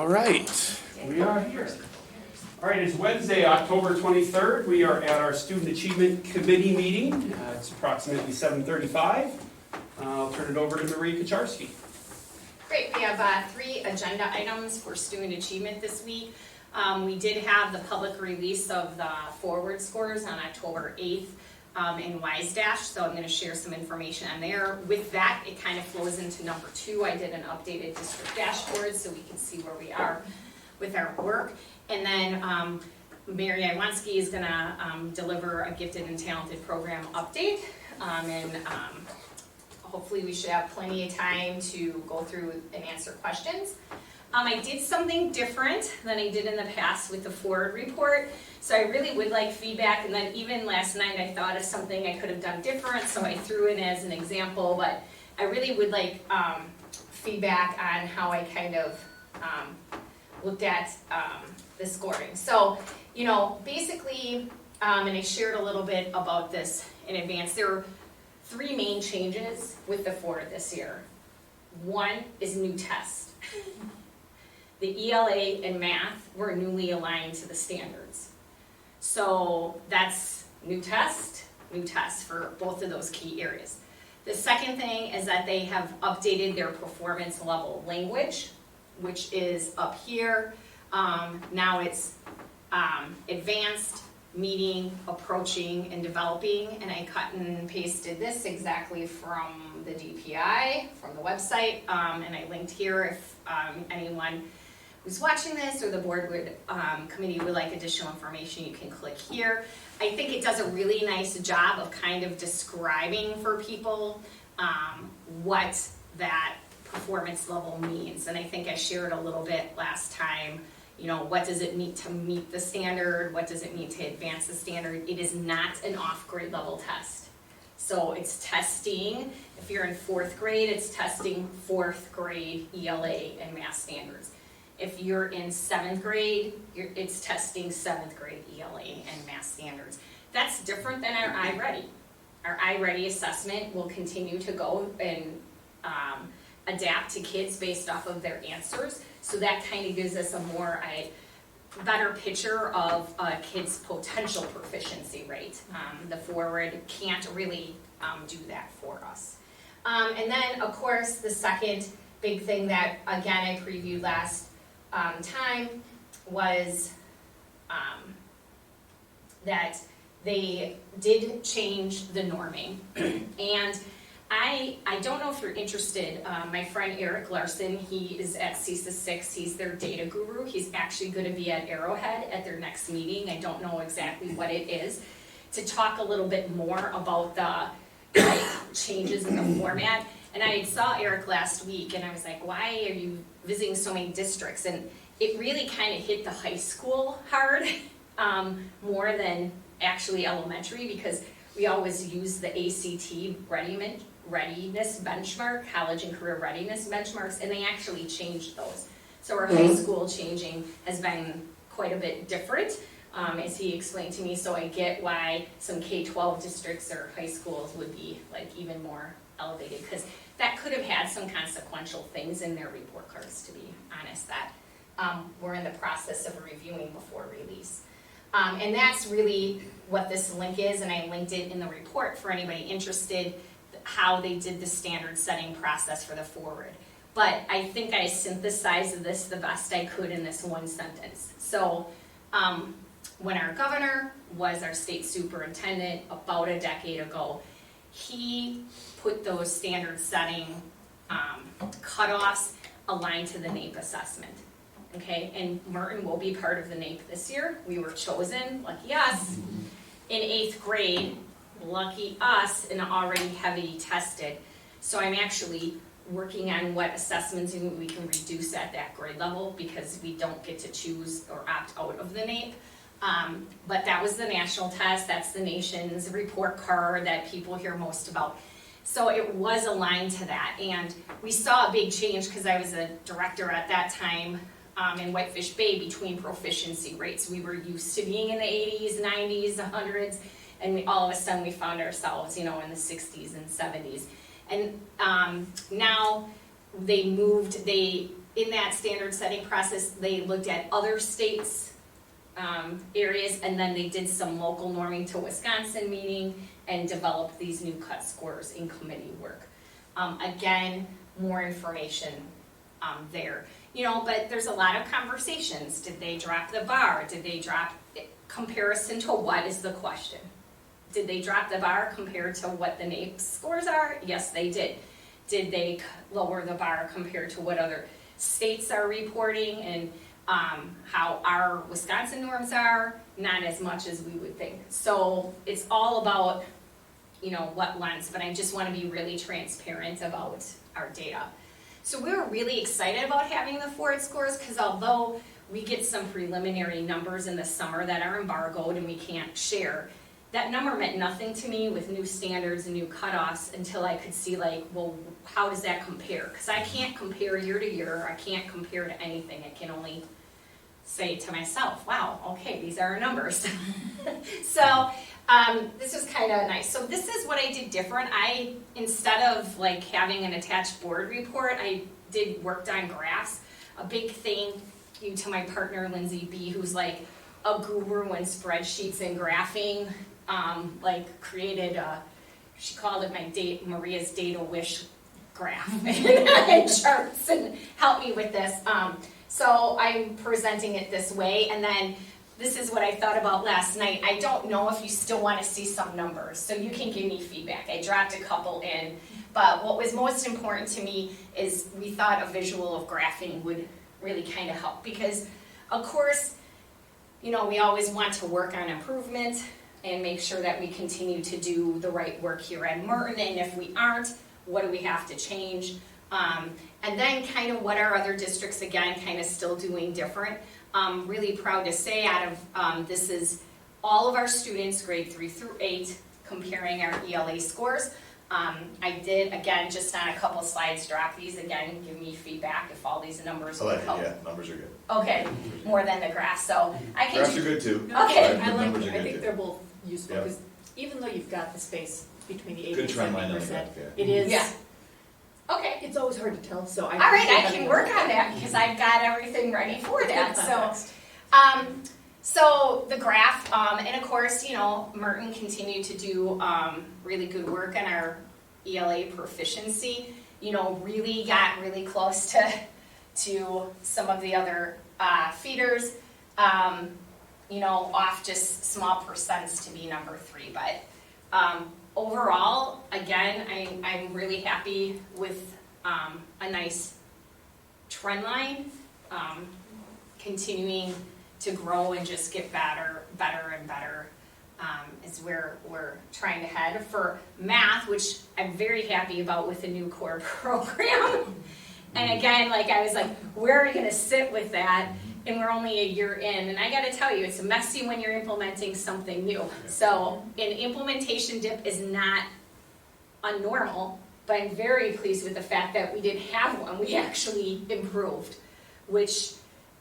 All right, we are here. All right, it's Wednesday, October 23rd. We are at our Student Achievement Committee meeting. It's approximately 7:35. I'll turn it over to Marie Kacharski. Great, we have 3 agenda items for student achievement this week. We did have the public release of the forward scores on October 8th in WiseDash, so I'm going to share some information on there. With that, it kind of flows into number 2. I did an updated district dashboard so we can see where we are with our work. And then Mary Iwanski is going to deliver a gifted and talented program update, and hopefully we should have plenty of time to go through and answer questions. I did something different than I did in the past with the forward report, so I really would like feedback, and then even last night I thought of something I could have done different, so I threw it as an example, but I really would like feedback on how I kind of looked at the scoring. So, you know, basically, and I shared a little bit about this in advance, there are 3 main changes with the forward this year. 1 is new test. The ELA and math were newly aligned to the standards. So that's new test for both of those key areas. The second thing is that they have updated their performance level language, which is up here. Now it's advanced, meeting, approaching, and developing, and I cut and pasted this exactly from the DPI, from the website, and I linked here if anyone who's watching this or the board committee would like additional information, you can click here. I think it does a really nice job of kind of describing for people what that performance level means, and I think I shared a little bit last time. You know, what does it mean to meet the standard? What does it mean to advance the standard? It is not an off-grade level test. So it's testing, if you're in 4th grade, it's testing 4th grade ELA and math standards. If you're in 7th grade, it's testing 7th grade ELA and math standards. That's different than our iReady. Our iReady assessment will continue to go and adapt to kids based off of their answers. So that kind of gives us a better picture of a kid's potential proficiency rate. The forward can't really do that for us. And then, of course, the second big thing that, again, I previewed last time was that they did change the norming. And I don't know if you're interested, my friend Eric Larson, he is at CESA 6, he's their data guru. He's actually going to be at Arrowhead at their next meeting, I don't know exactly what it is, to talk a little bit more about the changes in the format. And I saw Eric last week and I was like, why are you visiting so many districts? And it really kind of hit the high school hard, more than actually elementary, because we always use the ACT readiness benchmark, college and career readiness benchmarks, and they actually changed those. So our high school changing has been quite a bit different, as he explained to me, so I get why some K-12 districts or high schools would be like even more elevated, because that could have had some consequential things in their report cards, to be honest, that we're in the process of reviewing before release. And that's really what this link is, and I linked it in the report for anybody interested, how they did the standard setting process for the forward. But I think I synthesized this the best I could in this one sentence. So when our governor was our state superintendent about a decade ago, he put those standard setting cutoffs aligned to the NAEP assessment. Okay, and Merton will be part of the NAEP this year. We were chosen, lucky us, in 8th grade, lucky us, and already heavy tested. So I'm actually working on what assessments we can reduce at that grade level, because we don't get to choose or opt out of the NAEP. But that was the national test, that's the nation's report card that people hear most about. So it was aligned to that, and we saw a big change because I was a director at that time in Whitefish Bay between proficiency rates. We were used to being in the 80s, 90s, 100s, and all of a sudden we found ourselves, you know, in the 60s and 70s. And now they moved, in that standard setting process, they looked at other states' areas, and then they did some local norming to Wisconsin meeting and developed these new cut scores in committee work. Again, more information there. But there's a lot of conversations. Did they drop the bar? Did they drop comparison to what is the question? Did they drop the bar compared to what the NAEP scores are? Yes, they did. Did they lower the bar compared to what other states are reporting and how our Wisconsin norms are? Not as much as we would think. So it's all about, what lens, but I just want to be really transparent about our data. So we were really excited about having the forward scores because although we get some preliminary numbers in the summer that are embargoed and we can't share, that number meant nothing to me with new standards and new cutoffs until I could see how does that compare? Because I can't compare year to year, I can't compare to anything, I can only say to myself, wow, okay, these are our numbers. So this is kind of nice. So this is what I did different. Instead of having an attached board report, I worked on graphs. A big thank you to my partner, Lindsay B., who's a guru in spreadsheets and graphing, created she called it Maria's data wish graph and charts and helped me with this. So I'm presenting it this way, and then this is what I thought about last night. I don't know if you still want to see some numbers, so you can give me feedback. I dropped a couple in, but what was most important to me is we thought a visual of graphing would really kind of help because, of course, we always want to work on improvement and make sure that we continue to do the right work here at Merton, and if we aren't, what do we have to change? And then kind of what are other districts, again, kind of still doing different. Really proud to say out of, this is all of our students, grade 3 through 8, comparing our ELA scores. I did, again, just on a couple slides, drop these again, give me feedback if all these numbers would help. Yeah, numbers are good. Okay, more than the graphs, so I can. Graphs are good too. Okay. I think they're both useful, because even though you've got the space between the 80 and 70%, it is, Yeah. Okay. it's always hard to tell, so I. All right, I can work on that because I've got everything ready for that, so the graph, and of course, Merton continued to do really good work on our ELA proficiency, really got really close to some of the other feeders, off just small percents to be number 3, but overall, again, I'm really happy with a nice trend line, continuing to grow and just get better and better is where we're trying to head. For math, which I'm very happy about with the new core program. And again, I was where are we going to sit with that? And we're only a year in, and I got to tell you, it's messy when you're implementing something new. So an implementation dip is not unnormal, but I'm very pleased with the fact that we didn't have one. We actually improved, which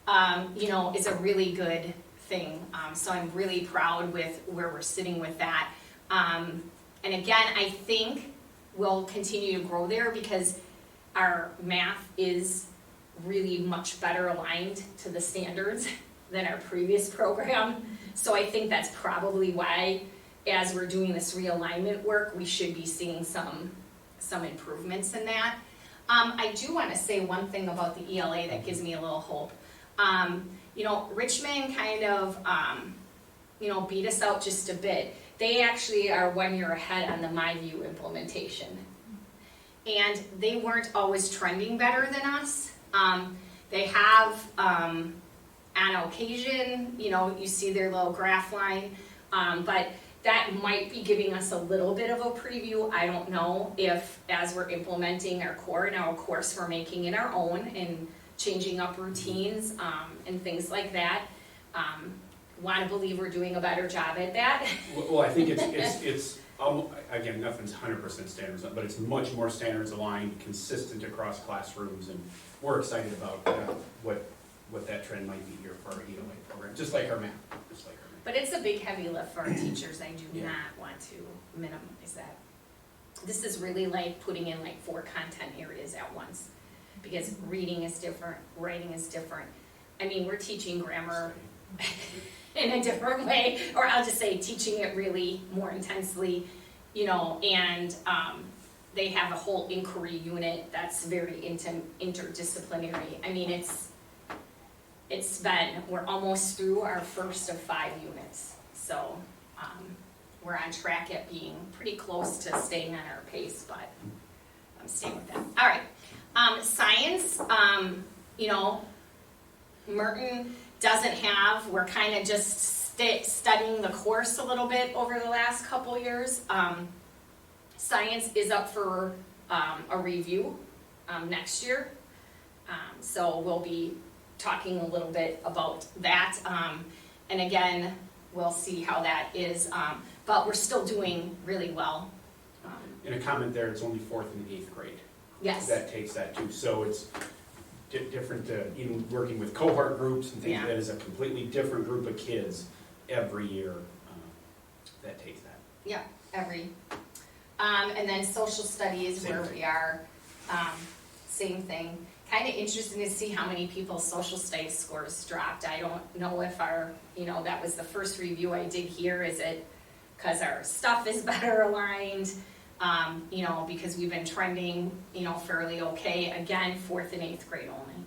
is a really good thing. So I'm really proud with where we're sitting with that. And again, I think we'll continue to grow there because our math is really much better aligned to the standards than our previous program. So I think that's probably why, as we're doing this realignment work, we should be seeing some improvements in that. I do want to say one thing about the ELA that gives me a little hope. Richmond kind of, beat us out just a bit. They actually are 1 year ahead on the MyView implementation. And they weren't always trending better than us. They have, on occasion, you see their little graph line, but that might be giving us a little bit of a preview. I don't know if, as we're implementing our core, now of course we're making it our own and changing up routines and things like that. Want to believe we're doing a better job at that. Well, I think it's again, nothing's 100% standards, but it's much more standards aligned, consistent across classrooms, and we're excited about what that trend might be here for our ELA program, just like our math. But it's a big heavy lift for our teachers. I do not want to minimize that. This is really like putting in 4 content areas at once. because reading is different, writing is different. I mean, we're teaching grammar in a different way, or I'll just say teaching it really more intensely, and they have a whole inquiry unit that's very interdisciplinary. I mean, we're almost through our first of 5 units, so we're on track at being pretty close to staying on our pace, but I'm staying with that. All right, science, Merton doesn't have, we're kind of just studying the course a little bit over the last couple years. Science is up for a review next year, so we'll be talking a little bit about that, and again, we'll see how that is, but we're still doing really well. In a comment there, it's only 4th and 8th grade. Yes. That takes that too, so it's different, even working with cohort groups and things, Yeah. that is a completely different group of kids every year, that takes that. Yeah, and then social studies, Same where thing. we are, same thing. Kind of interesting to see how many people's social studies scores dropped. I don't know if that was the first review I did here. Is it because our stuff is better aligned? Because we've been trending, fairly okay. Again, 4th and 8th grade only.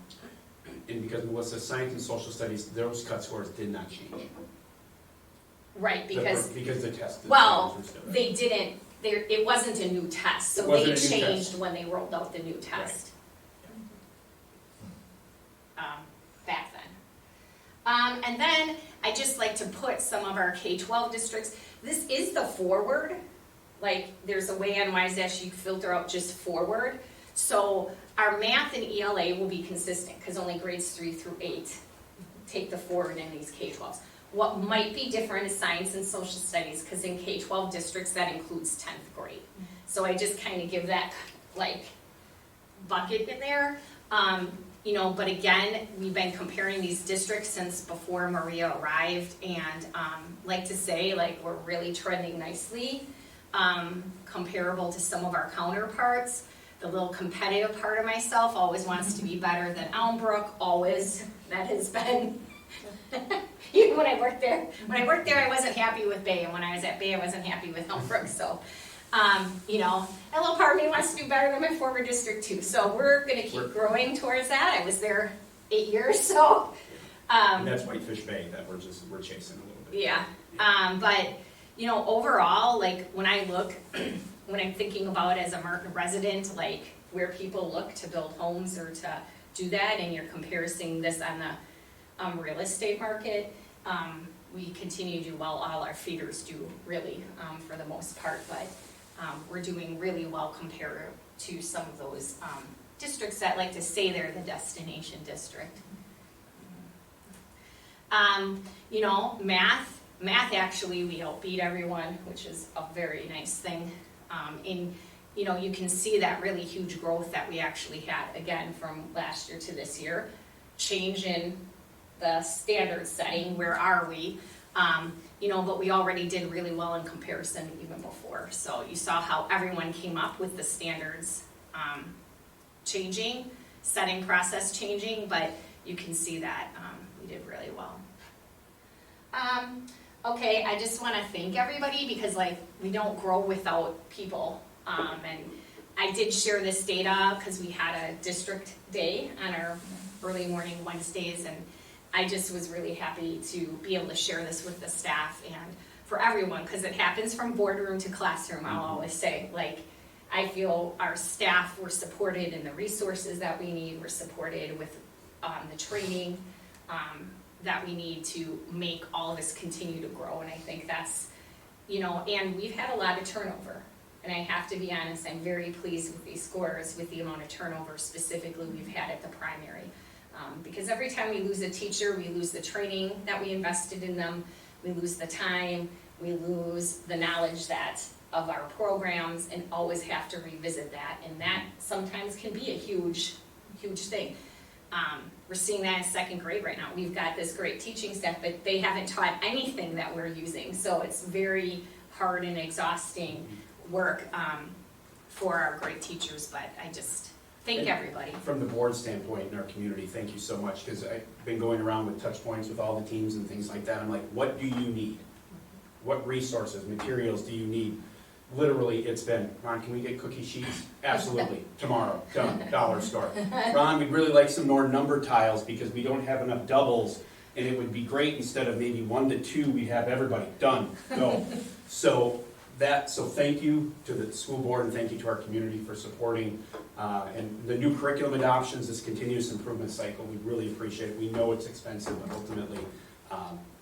And because Melissa, science and social studies, those cut scores did not change. Right, because the test. they didn't. It wasn't a new test, so they changed when they rolled out the new test. Back then. And then I just like to put some of our K-12 districts. This is the forward. Like, there's a way on WiseDash you filter out just forward. So our math and ELA will be consistent because only grades 3 through 8 take the forward in these K-12s. What might be different is science and social studies, because in K-12 districts that includes 10th grade. So I just kind of give that bucket in there. But again, we've been comparing these districts since before Maria arrived, and like to say, we're really trending nicely, comparable to some of our counterparts. The little competitive part of myself always wants to be better than Elmbrook, always. That has been, even when I worked there. When I worked there, I wasn't happy with Bay, and when I was at Bay, I wasn't happy with Elmbrook, so. A little part of me wants to do better than my former district too. So we're going to keep growing towards that. I was there 8 years, so. And that's Whitefish Bay that we're chasing a little bit. Yeah. But overall, when I look, when I'm thinking about as a Merton resident, where people look to build homes or to do that, and you're comparing this on the real estate market, we continue to do well. All our feeders do really, for the most part, but. We're doing really well compared to some of those districts that like to say they're the destination district. Math actually we outbeat everyone, which is a very nice thing. You can see that really huge growth that we actually had again from last year to this year. Change in the standard setting, where are we? But we already did really well in comparison even before. So you saw how everyone came up with the standards changing, setting process changing, but you can see that we did really well. Okay, I just want to thank everybody because we don't grow without people. And I did share this data because we had a district day on our early morning Wednesdays, and I just was really happy to be able to share this with the staff and for everyone, because it happens from boardroom to classroom. I'll always say, I feel our staff were supported in the resources that we need. We're supported with the training that we need to make all of this continue to grow. And I think that's, and we've had a lot of turnover. And I have to be honest, I'm very pleased with these scores, with the amount of turnover specifically we've had at the primary. Because every time we lose a teacher, we lose the training that we invested in them, we lose the time, we lose the knowledge of our programs, and always have to revisit that. And that sometimes can be a huge, huge thing. We're seeing that in 2nd grade right now. We've got this great teaching staff, but they haven't taught anything that we're using. So it's very hard and exhausting work for our great teachers, but thank everybody. From the board standpoint in our community, thank you so much, because I've been going around with touch points with all the teams and things like that. I'm like, what do you need? What resources, materials do you need? Literally, it's been, Ron, can we get cookie sheets? Absolutely, tomorrow, done, dollar store. Ron, we'd really like some more number tiles because we don't have enough doubles, and it would be great instead of maybe 1 to 2, we'd have everybody, done, go. So thank you to the school board and thank you to our community for supporting and the new curriculum adoptions, this continuous improvement cycle. We really appreciate it. We know it's expensive, but ultimately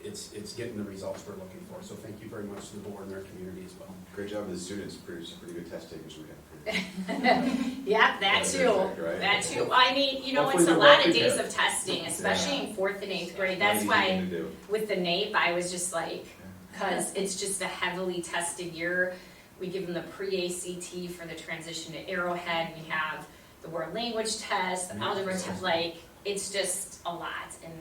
it's getting the results we're looking for. So thank you very much to the board and our community as well. Great job with the students, pretty good test takers we have. Yeah, that too, Right? that too. I mean, you know, Hopefully it's a they're lot well of days prepared. of testing, especially in 4th and 8th grade. That's Not easy why thing to do. with the NAEP, I was just like, because it's just a heavily tested year. We give them the pre-ACT for the transition to Arrowhead. We have the world language test, the algebra test, like, it's just a lot. And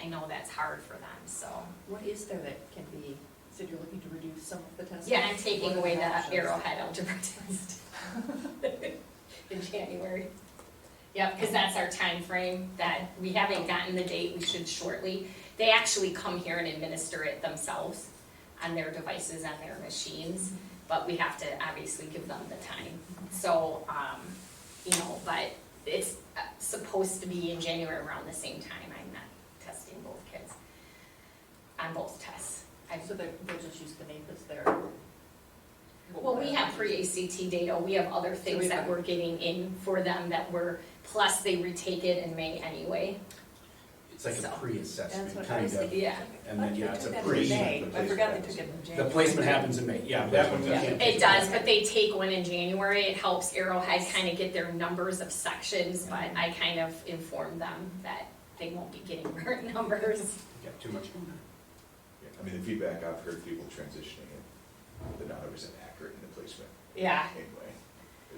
I know that's hard for them, so. What is there that can be, so you're looking to reduce some of the tests? Yeah, I'm taking What are away the options? Arrowhead algebra test in January. Yep, because that's our time frame that we haven't gotten the date, we should shortly. They actually come here and administer it themselves on their devices, on their machines, but we have to obviously give them the time. So, you know, but it's supposed to be in January around the same time. I'm not testing both kids on both tests. So they'll just use the NAEP as their. Well, we have pre-ACT data, we have other things that we're getting in for them that were, plus they retake it in May anyway. It's like a So. That's pre-assessment, what I kind was of. thinking. Yeah, And then, yeah, it's a I pre. forgot they took it in January. The placement happens in May, yeah, that one you Yeah. can't. it does, but they take one in January, it helps Arrowhead kind of get their numbers of sections, but I kind of informed them that they won't be getting current numbers. Got too much going on. I mean, the feedback I've heard people transitioning it, they're not always accurate in the placement Yeah, anyway,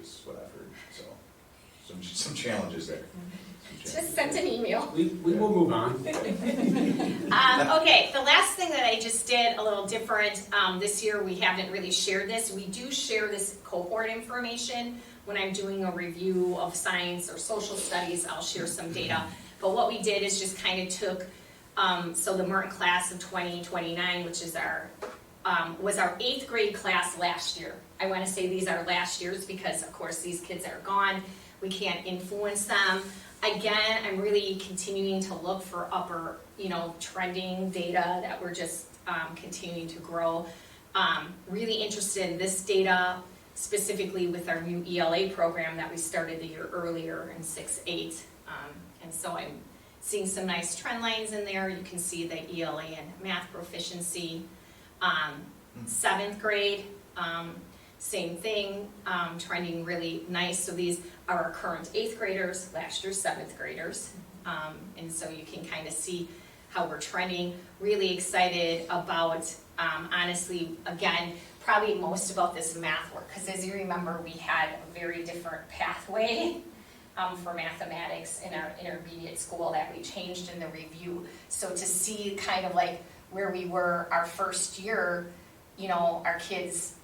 is what I've heard, so. Some challenges there. just sent an email. We will move on. Okay, the last thing that I just did a little different, this year we haven't really shared this. We do share this cohort information when I'm doing a review of science or social studies, I'll share some data. But what we did is just kind of took, so the Merton class of 2029, which is was our 8th grade class last year. I want to say these are last year's because of course these kids are gone. We can't influence them. Again, I'm really continuing to look for upper, trending data that we're just continuing to grow. Really interested in this data, specifically with our new ELA program that we started the year earlier in 6-8. And so I'm seeing some nice trend lines in there. You can see the ELA and math proficiency. 7th grade, same thing, trending really nice. So these are our current 8th graders, last year's 7th graders. And so you can kind of see how we're trending. Really excited about, honestly, again, probably most about this math work. Because as you remember, we had a very different pathway for mathematics in our intermediate school that we changed in the review. So to see kind of like where we were our first year, our kids,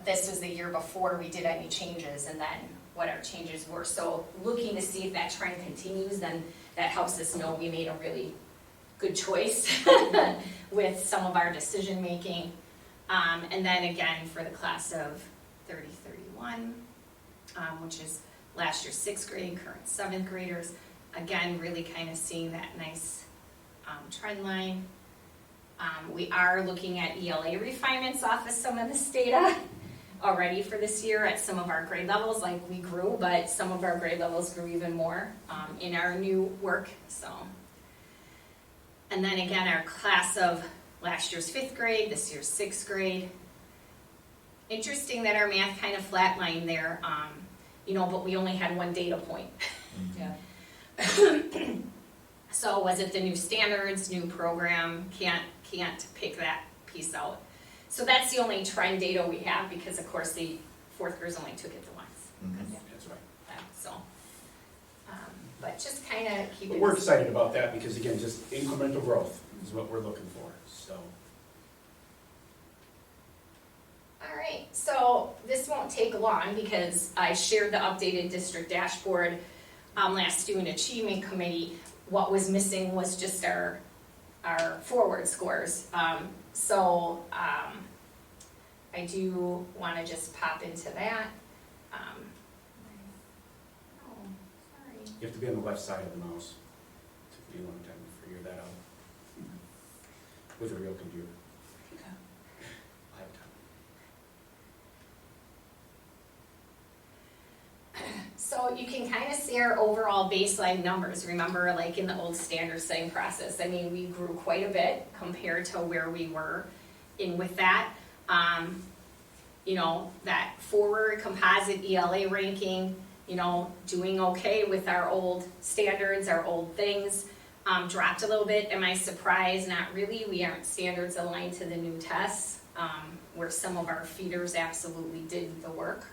this was the year before we did any changes, and then what our changes were. So looking to see if that trend continues, then that helps us know we made a really good choice with some of our decision making. And then again, for the class of 30-31, which is last year's 6th grade, current 7th graders, again, really kind of seeing that nice trend line. We are looking at ELA refinements off of some of this data already for this year at some of our grade levels. Like we grew, but some of our grade levels grew even more in our new work. So, and then again, our class of last year's 5th grade, this year's 6th grade. Interesting that our math kind of flatlined there, but we only had one data point. Yeah. So was it the new standards, new program? Can't pick that piece out. So that's the only trend data we have because of course the 4th graders only took it once. That's right. So, but just kind of keep But it. we're excited about that because again, just incremental growth is what we're looking for, so. All right, so this won't take long because I shared the updated district dashboard last Student Achievement Committee. What was missing was just our forward scores. I do want to just pop into that. Oh, sorry. You have to be on the left side of the mouse. Took me a long time to figure that out. With a real computer. So you can kind of see our overall baseline numbers. Remember, like in the old standard setting process, I mean, we grew quite a bit compared to where we were. And with that, you know, that forward composite ELA ranking, you know, doing okay with our old standards, our old things, dropped a little bit. Am I surprised? Not really. We aren't standards aligned to the new tests, where some of our feeders absolutely did the work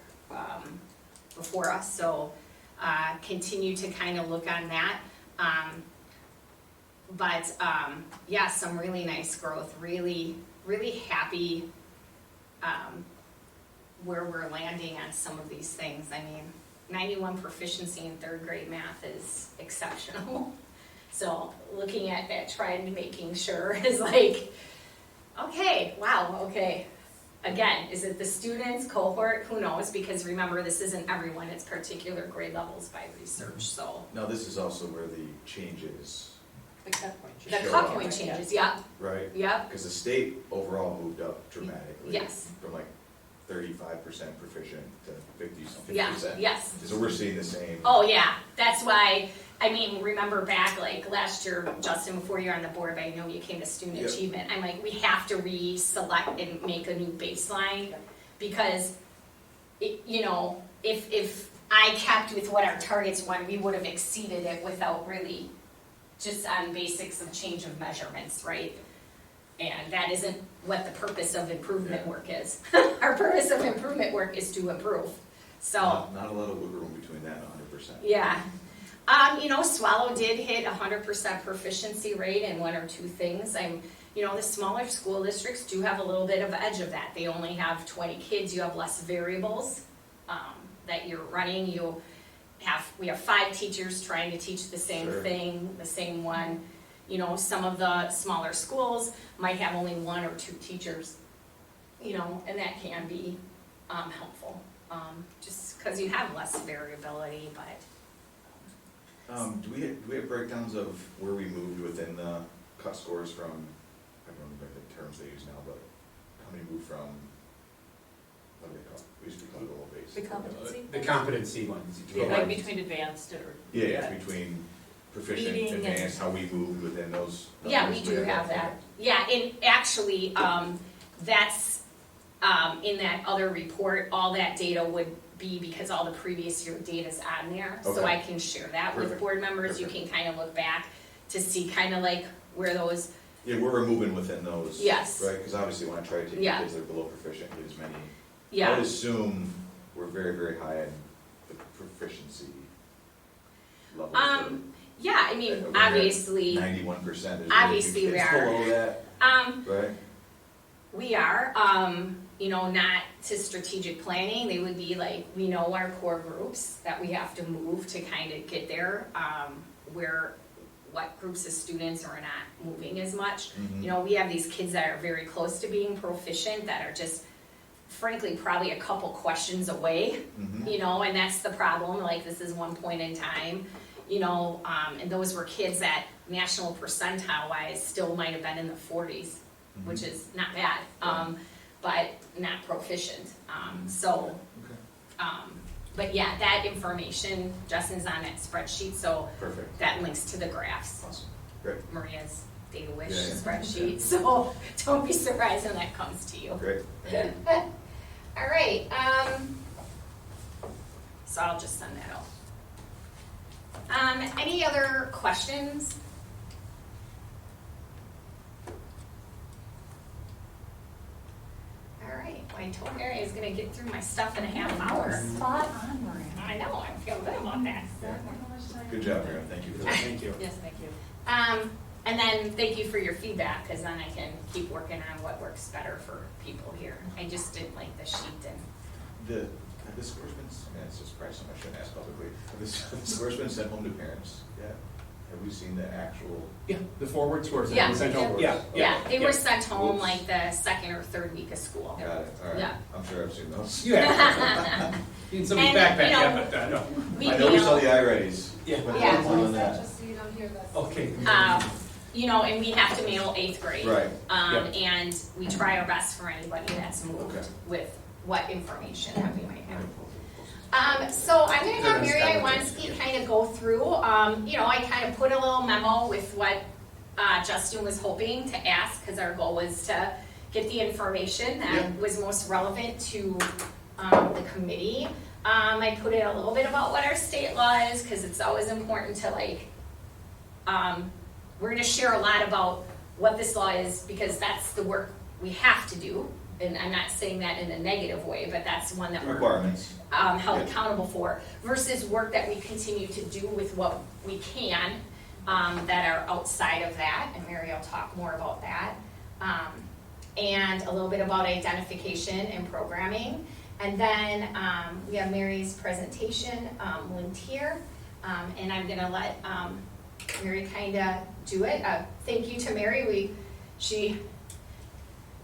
before us. So continue to kind of look on that. Yeah, some really nice growth. Really, really happy where we're landing on some of these things. I mean, 91 proficiency in third grade math is exceptional. So looking at that trend, making sure is like, okay, wow, okay. Again, is it the students, cohort? Who knows? Because remember, this isn't everyone, it's particular grade levels by research, so. Now, this is also where the changes, The cut point. The Show cut up. point changes, yep, right? yep, Because the state overall moved up dramatically. yes, From like 35% proficient to 50%. yeah, yes. So we're seeing the same. Oh, yeah, that's why, I mean, remember back like last year, Justin, before you were on the board, but I know you came to student Yep. achievement, I'm like, we have to re-select and make a new baseline, because, you know, if I kept with what our targets were, we would have exceeded it without really, just on basics of change of measurements, right? And that isn't what the purpose of improvement work is. Our purpose of improvement work is to improve, so. Not a lot of wiggle room between that and 100%. Yeah. You know, Swallow did hit 100% proficiency rate in one or two things. You know, the smaller school districts do have a little bit of edge of that. They only have 20 kids, you have less variables that you're running. We have 5 teachers trying to teach the same Sure. thing, the same one. You know, some of the smaller schools might have only 1 or 2 teachers, you know, and that can be helpful, just because you have less variability, but. Do we have breakdowns of where we moved within the cut scores from, I don't remember the terms they use now, but how many moved from, what do they call it? We used to call it old base. The competency? The competency ones. Yeah. Like between advanced or. Yeah, between proficient, Reading and- advanced, how we moved within those. Yeah, we numbers. do have that. Yeah, and actually, that's, in that other report, all that data would be, because all the previous year data's on there. So Okay. I can share that with Perfect. board members. You Perfect. can kind of look back to see kind of like where those, Yeah, we're moving within those. Yes. Right, because obviously when I try to take Yeah. kids that are below proficient, get as many. I yeah. would assume we're very, very high in the proficiency levels. Yeah, I mean, obviously, 91%. obviously we are. Below that, right? we are, you know, not to strategic planning, they would be like, we know our core groups that we have to move to kind of get there, what groups of students are not moving as much. Mhm. You know, we have these kids that are very close to being proficient, that are just frankly probably a couple questions away, Mhm. you know, and that's the problem, like this is one point in time, you know, and those were kids that national percentile wise still might have been in the 40s, which Mhm. is not bad, but not proficient, so, Okay. but yeah, that information, Justin's on that spreadsheet, so Perfect. that links to the graphs. Awesome. Great. Maria's Data Wish Yeah, yeah. spreadsheet, so don't be surprised when that comes to you. Great. All right, so I'll just send that out. Any other questions? All right, well, I told Mary I was gonna get through my stuff in a half hour. Spot on, Maria. I know, I feel good about that. Good job, Aaron. Thank you for that. Thank you. Yes, thank you. And then thank you for your feedback, because then I can keep working on what works better for people here. I just didn't like the sheet and. Have the scores been, I mean, it's just probably something I shouldn't ask publicly, have the scores been sent home to parents yet? Have we seen the actual? Yeah, the forward scores Yeah. have been sent home. Yeah, Yeah, they were sent home Oops. like the second or third week of school. Got it, all right. Yeah. I'm sure I've seen those. You have. In somebody's And, backpack, you know, yeah, but no. We I know we saw mail- the I-readies. Yeah. But Yeah. that's on that. Just so you don't hear that. Okay. You know, and we have to mail 8th grade. Right. And we try our best for anybody that's moved Okay. with what information that we might have. So I'm gonna have Mary Iwanski kind of go through, you know, I kind of put a little memo with what Justin was hoping to ask, because our goal was to get the information that Yeah. was most relevant to the committee. I put in a little bit about what our state law is, because it's always important to like, we're gonna share a lot about what this law is, because that's the work we have to do. And I'm not saying that in a negative way, but that's one that we're Requirements. held Yeah. accountable for, versus work that we continue to do with what we can, that are outside of that, and Mary will talk more about that. And a little bit about identification and programming. And then, we have Mary's presentation, linked here, and I'm gonna let, Mary kinda do it. Thank you to Mary, she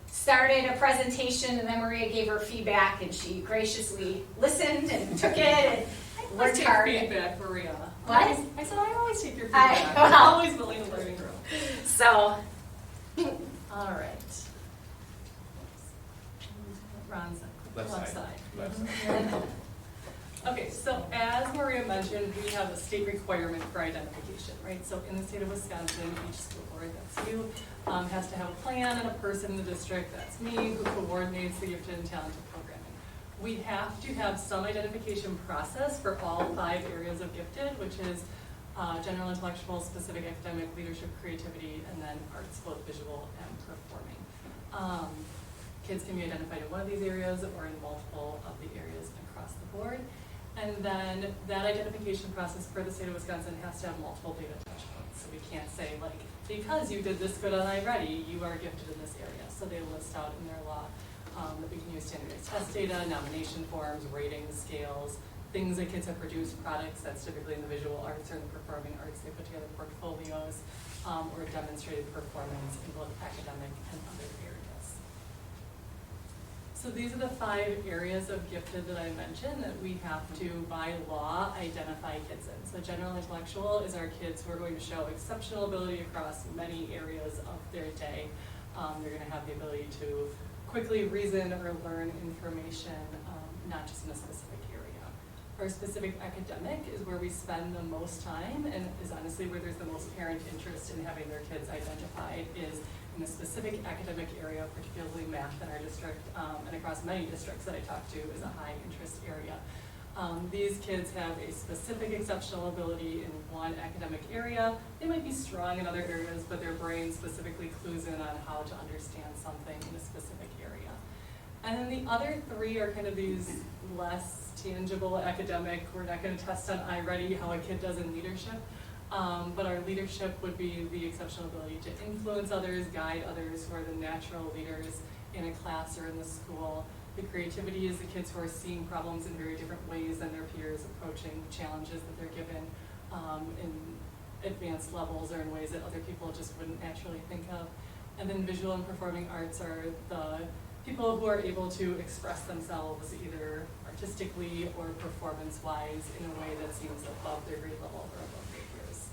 started a presentation, and then Maria gave her feedback, and she graciously listened and took it and worked Take hard. feedback, Maria. What? I said I always take your I- feedback. well. I'm always willing to learn and grow. So, All right. Ron's Left side. Left side. Okay, so as Maria mentioned, we have a state requirement for identification, right? So in the state of Wisconsin, each school board, that's you, has to have a plan and a person in the district, that's me, who coordinates the gifted and talented programming. We have to have some identification process for all 5 areas of gifted, which is general intellectual, specific academic, leadership, creativity, and then arts, both visual and performing. Kids can be identified in one of these areas or in multiple of the areas across the board. And then that identification process for the state of Wisconsin has to have multiple data touch points. So we can't say like, because you did this good on iReady, you are gifted in this area. So they list out in their law that we can use standardized test data, nomination forms, ratings, scales, things that kids have produced, products that's typically in the visual arts or in the performing arts. They put together portfolios or demonstrated performance in both academic and other areas. So these are the 5 areas of gifted that I mentioned that we have to, by law, identify kids in. So general intellectual is our kids who are going to show exceptional ability across many areas of their day. They're going to have the ability to quickly reason or learn information, not just in a specific area. Our specific academic is where we spend the most time, and is honestly where there's the most parent interest in having their kids identified, is in a specific academic area, particularly math in our district, and across many districts that I talk to, is a high interest area. These kids have a specific exceptional ability in one academic area. They might be strong in other areas, but their brain specifically clues in on how to understand something in a specific area. And then the other 3 are kind of these less tangible academic. We're not going to test on iReady how a kid does in leadership. But our leadership would be the exceptional ability to influence others, guide others who are the natural leaders in a class or in the school. The creativity is the kids who are seeing problems in very different ways than their peers, approaching challenges that they're given in advanced levels or in ways that other people just wouldn't naturally think of. And then visual and performing arts are the people who are able to express themselves either artistically or performance-wise in a way that seems above their grade level or above their peers.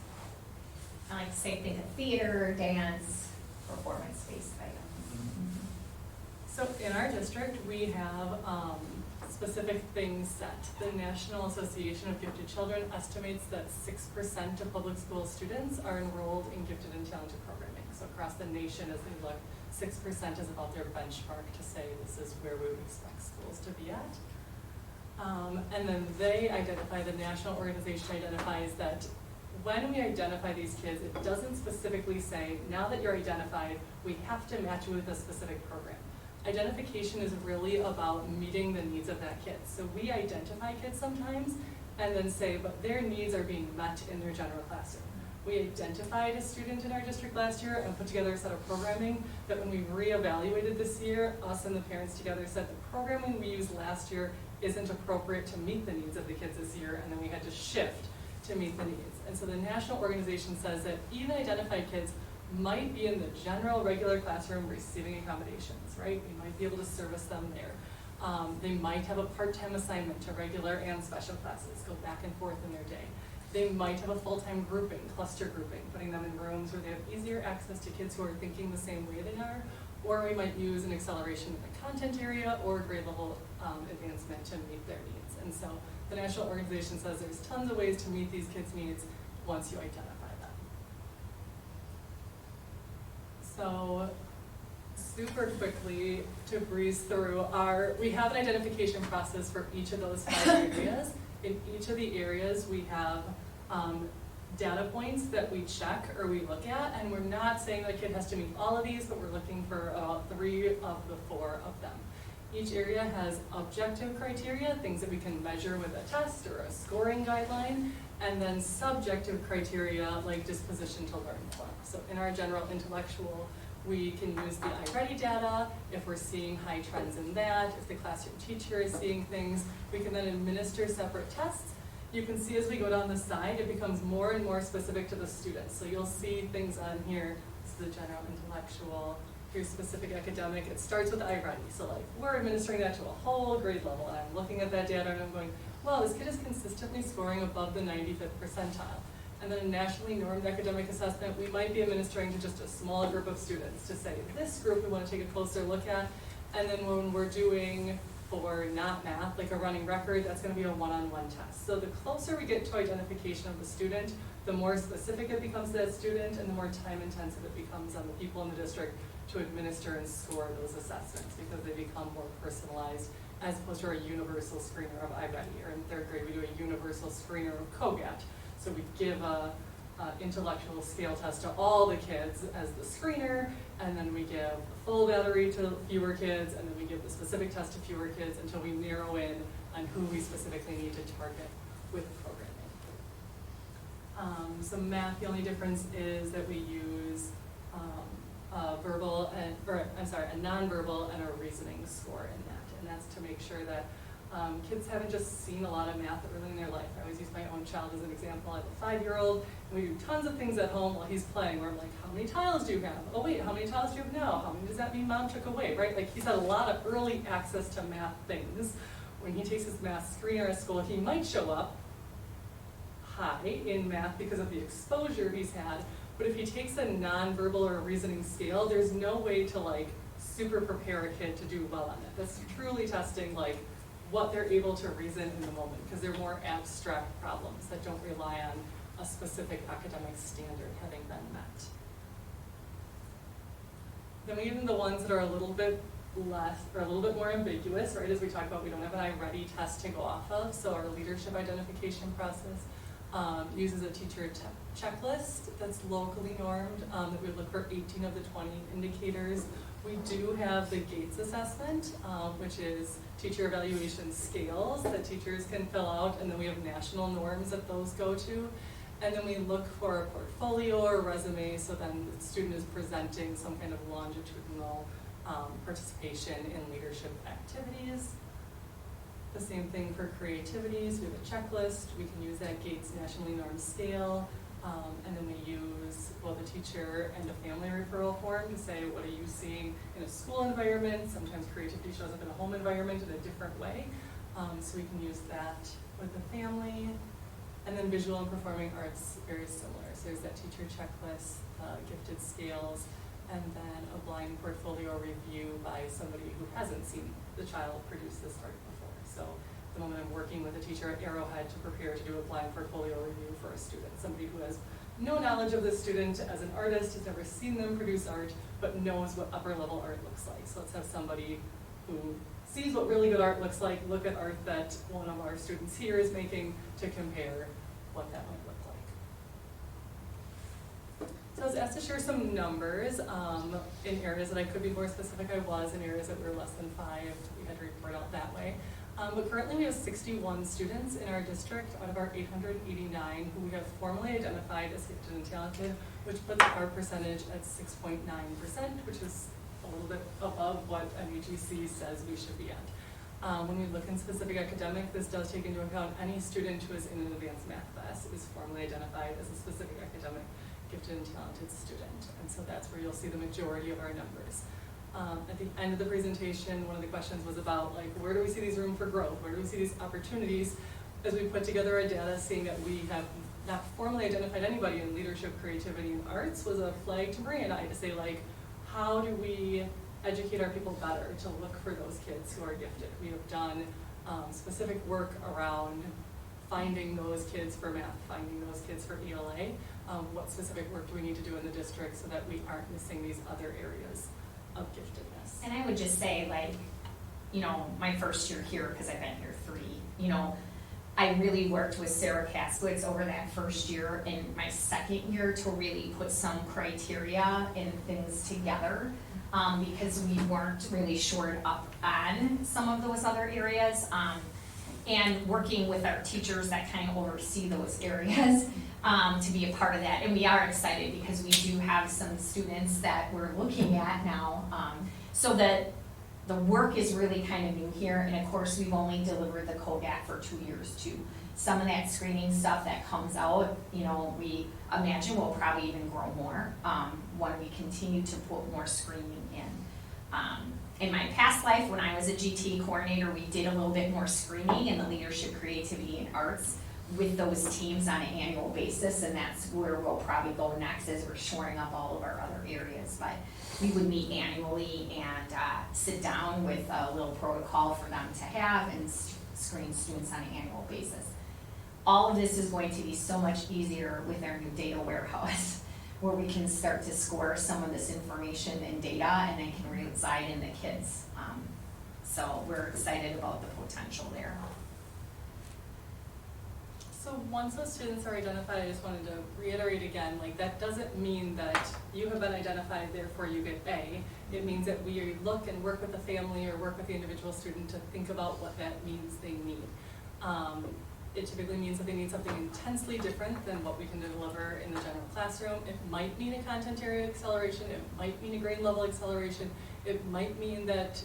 I like to say, think of theater, dance, performance-based items. So in our district, we have specific things set. The National Association of Gifted Children estimates that 6% of public school students are enrolled in gifted and talented programming. So across the nation, as they look, 6% is about their benchmark to say this is where we would expect schools to be at. And then they identify, the national organization identifies that when we identify these kids, it doesn't specifically say, now that you're identified, we have to match you with a specific program. Identification is really about meeting the needs of that kid. So we identify kids sometimes and then say, but their needs are being met in their general classroom. We identified a student in our district last year and put together a set of programming that when we reevaluated this year, us and the parents together said the programming we used last year isn't appropriate to meet the needs of the kids this year, and then we had to shift to meet the needs. And so the national organization says that even identified kids might be in the general regular classroom receiving accommodations, right? We might be able to service them there. They might have a part-time assignment to regular and special classes, go back and forth in their day. They might have a full-time grouping, cluster grouping, putting them in rooms where they have easier access to kids who are thinking the same way they are, or we might use an acceleration in the content area or grade level advancement to meet their needs. And so the national organization says there's tons of ways to meet these kids' needs once you identify them. So super quickly to breeze through we have an identification process for each of those 5 areas. In each of the areas we have data points that we check or we look at, and we're not saying the kid has to meet all of these, but we're looking for 3 of the 4 of them. Each area has objective criteria, things that we can measure with a test or a scoring guideline, and then subjective criteria like disposition to learn more. So in our general intellectual, we can use the iReady data. If we're seeing high trends in that, if the classroom teacher is seeing things, we can then administer separate tests. You can see as we go down the side, it becomes more and more specific to the students. So you'll see things on here. This is the general intellectual. Here's specific academic. It starts with iReady. So like we're administering that to a whole grade level, and I'm looking at that data and I'm going, well, this kid is consistently scoring above the 95th percentile. And then a nationally normed academic assessment, we might be administering to just a small group of students to say, this group we want to take a closer look at. And then when we're doing for not math, like a running record, that's going to be a one-on-one test. So the closer we get to identification of the student, the more specific it becomes to that student, and the more time intensive it becomes on the people in the district to administer and score those assessments, because they become more personalized as opposed to our universal screener of iReady. Or in 3rd grade, we do a universal screener of COGAT. So we give a intellectual scale test to all the kids as the screener, and then we give a full battery to fewer kids, and then we give the specific test to fewer kids until we narrow in on who we specifically need to target with programming. So math, the only difference is that we use a nonverbal and a reasoning score in that, and that's to make sure that kids haven't just seen a lot of math early in their life. I always use my own child as an example. I have a 5-year-old, and we do tons of things at home while he's playing, where I'm like, how many tiles do you have? Oh wait, how many tiles do you have now? How many does that mean mom took away, right? Like he's had a lot of early access to math things. When he takes his math screener at school, he might show up high in math because of the exposure he's had, but if he takes a nonverbal or a reasoning scale, there's no way to like super prepare a kid to do well on it. That's truly testing like what they're able to reason in the moment, because they're more abstract problems that don't rely on a specific academic standard having been met. Then we get the ones that are a little bit less, or a little bit more ambiguous, right? As we talk about, we don't have an iReady test to go off of, so our leadership identification process uses a teacher checklist that's locally normed, that we look for 18 of the 20 indicators. We do have the Gates assessment, which is teacher evaluation scales that teachers can fill out, and then we have national norms that those go to. And then we look for a portfolio or resume, so then the student is presenting some kind of longitudinal participation in leadership activities. The same thing for creativities. We have a checklist. We can use that Gates nationally normed scale. And then we use, well, the teacher and a family referral form to say, what are you seeing in a school environment? Sometimes creativity shows up in a home environment in a different way. So we can use that with the family. And then visual and performing arts, very similar. So there's that teacher checklist, gifted scales, and then a blind portfolio review by somebody who hasn't seen the child produce this art before. So the moment I'm working with a teacher at Arrowhead to prepare to do a blind portfolio review for a student, somebody who has no knowledge of the student as an artist, has never seen them produce art, but knows what upper level art looks like. So let's have somebody who sees what really good art looks like, look at art that one of our students here is making to compare what that might look like. So I was asked to share some numbers in areas that I could be more specific. I was in areas that were less than 5. We had to report out that way. But currently we have 61 students in our district out of our 889 who we have formally identified as gifted and talented, which puts our percentage at 6.9%, which is a little bit above what MEGC says we should be at. When we look in specific academic, this does take into account any student who is in an advanced math class is formally identified as a specific academic gifted and talented student. And so that's where you'll see the majority of our numbers. At the end of the presentation, one of the questions was about like, where do we see these room for growth? Where do we see these opportunities? As we put together our data, seeing that we have not formally identified anybody in leadership, creativity, and arts was a flag to Maria and I to say like, how do we educate our people better to look for those kids who are gifted? We have done specific work around finding those kids for math, finding those kids for ELA. What specific work do we need to do in the district so that we aren't missing these other areas of giftedness? And I would just say, like, you know, my first year here, because I've been here 3, you know, I really worked with Sarah Kaskowitz over that first year and my second year to really put some criteria and things together, because we weren't really shored up on some of those other areas, and working with our teachers that kind of oversee those areas to be a part of that. And we are excited because we do have some students that we're looking at now, so that the work is really kind of new here, and of course we've only delivered the COGAT for 2 years too. Some of that screening stuff that comes out, you know, we imagine will probably even grow more when we continue to put more screening in. In my past life, when I was a GT coordinator, we did a little bit more screening in the leadership, creativity, and arts with those teams on an annual basis, and that's where we'll probably go next as we're shoring up all of our other areas. But we would meet annually and sit down with a little protocol for them to have and screen students on an annual basis. All of this is going to be so much easier with our new data warehouse, where we can start to score some of this information and data and then can reside in the kids. So we're excited about the potential there. So once those students are identified, I just wanted to reiterate again, like that doesn't mean that you have been identified, therefore you get A. It means that we look and work with the family or work with the individual student to think about what that means they need. It typically means that they need something intensely different than what we can deliver in the general classroom. It might mean a content area acceleration, it might mean a grade level acceleration, it might mean that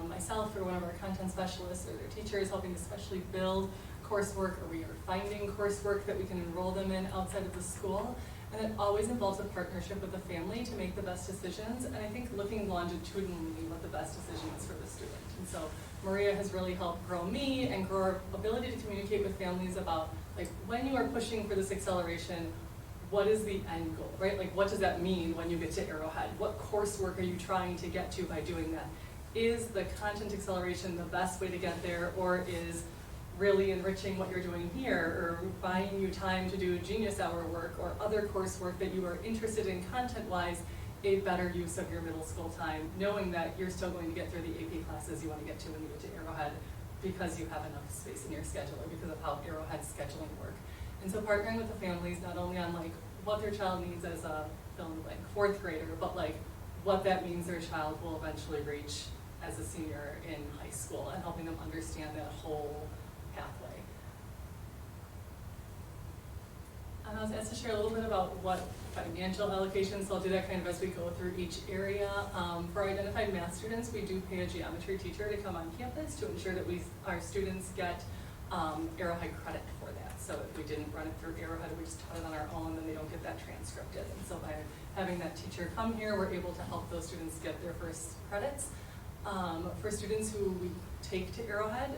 myself or one of our content specialists or their teacher is helping to specially build coursework, or we are finding coursework that we can enroll them in outside of the school. And it always involves a partnership with the family to make the best decisions, and I think looking longitudinally what the best decision is for the student. And so Maria has really helped grow me and grow our ability to communicate with families about, like, when you are pushing for this acceleration, what is the end goal, right? Like, what does that mean when you get to Arrowhead? What coursework are you trying to get to by doing that? Is the content acceleration the best way to get there, or is really enriching what you're doing here, or buying you time to do Genius Hour work or other coursework that you are interested in content-wise, a better use of your middle school time, knowing that you're still going to get through the AP classes you want to get to when you get to Arrowhead because you have enough space in your schedule, or because of how Arrowhead's scheduling work. And so partnering with the families, not only on like what their child needs as a fill-in-the-blank 4th grader, but like what that means their child will eventually reach as a senior in high school, and helping them understand that whole pathway. I was asked to share a little bit about what financial allocations, so I'll do that kind of as we go through each area. For identified math students, we do pay a geometry teacher to come on campus to ensure that our students get Arrowhead credit for that. So if we didn't run it through Arrowhead, we just taught it on our own, then they don't get that transcripted. And so by having that teacher come here, we're able to help those students get their first credits. For students who we take to Arrowhead,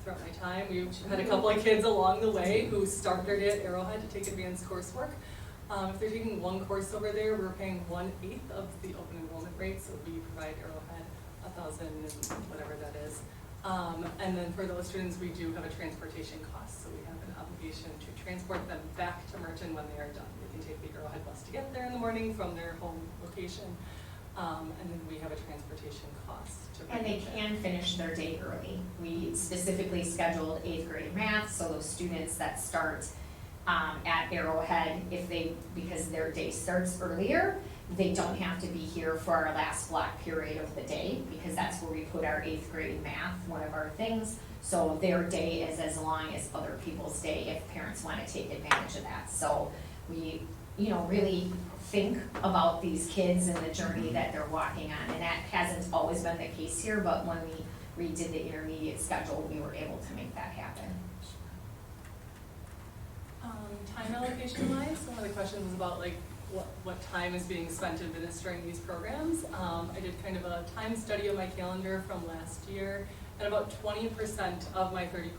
throughout my time, we've had a couple of kids along the way who started at Arrowhead to take advanced coursework. If they're taking one course over there, we're paying 1/8 of the open enrollment rate, so we provide Arrowhead $1,000 and whatever that is. And then for those students, we do have a transportation cost, so we have an obligation to transport them back to Merton when they are done. They can take the Arrowhead bus to get there in the morning from their home location, and then we have a transportation cost. And they can finish their day early. We specifically scheduled 8th grade math, so those students that start at Arrowhead, because their day starts earlier, They don't have to be here for our last block period of the day, because that's where we put our 8th grade math, one of our things. So their day is as long as other people's day if parents want to take advantage of that. So we, really think about these kids and the journey that they're walking on. And that hasn't always been the case here, but when we redid the intermediate schedule, we were able to make that happen. Time allocation wise, one of the questions was about like what time is being spent administering these programs. I did kind of a time study of my calendar from last year, and about 20% of my 30%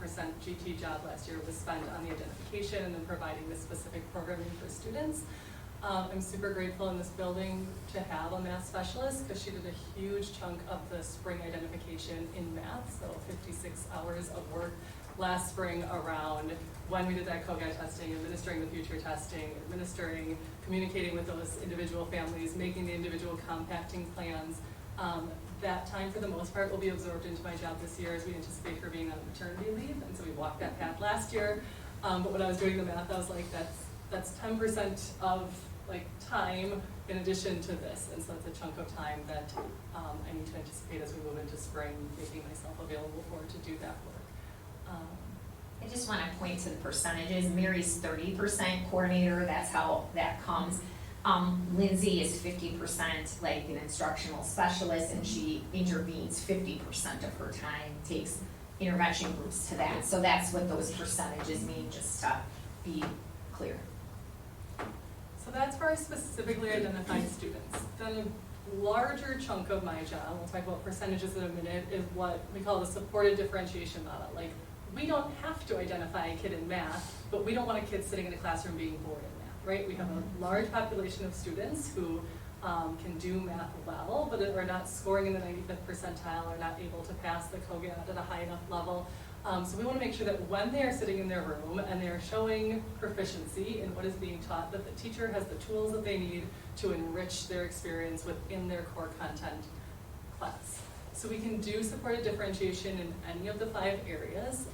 GT job last year was spent on the identification and then providing the specific programming for students. I'm super grateful in this building to have a math specialist, because she did a huge chunk of the spring identification in math, so 56 hours of work last spring around when we did that COGAT testing, administering the future testing, communicating with those individual families, making the individual compacting plans. That time, for the most part, will be absorbed into my job this year, as we anticipate her being on maternity leave, and so we walked that path last year. But when I was doing the math, I was like, that's 10% of like time in addition to this, and so that's a chunk of time that I need to anticipate as we move into spring, making myself available for to do that work. I just want to point to the percentages. Mary's 30% coordinator, that's how that comes. Lindsay is 50% like an instructional specialist, and she intervenes 50% of her time, takes intervention groups to that. So that's what those percentages mean, just to be clear. So that's for our specifically identified students. Then a larger chunk of my job, we'll talk about percentages in a minute, is what we call the supported differentiation model. Like, we don't have to identify a kid in math, but we don't want a kid sitting in a classroom being bored in math, right? We have a large population of students who can do math well, but are not scoring in the 95th percentile, or not able to pass the COGAT at a high enough level. So we want to make sure that when they are sitting in their room and they are showing proficiency in what is being taught, that the teacher has the tools that they need to enrich their experience within their core content class. So we can do supported differentiation in any of the 5 areas.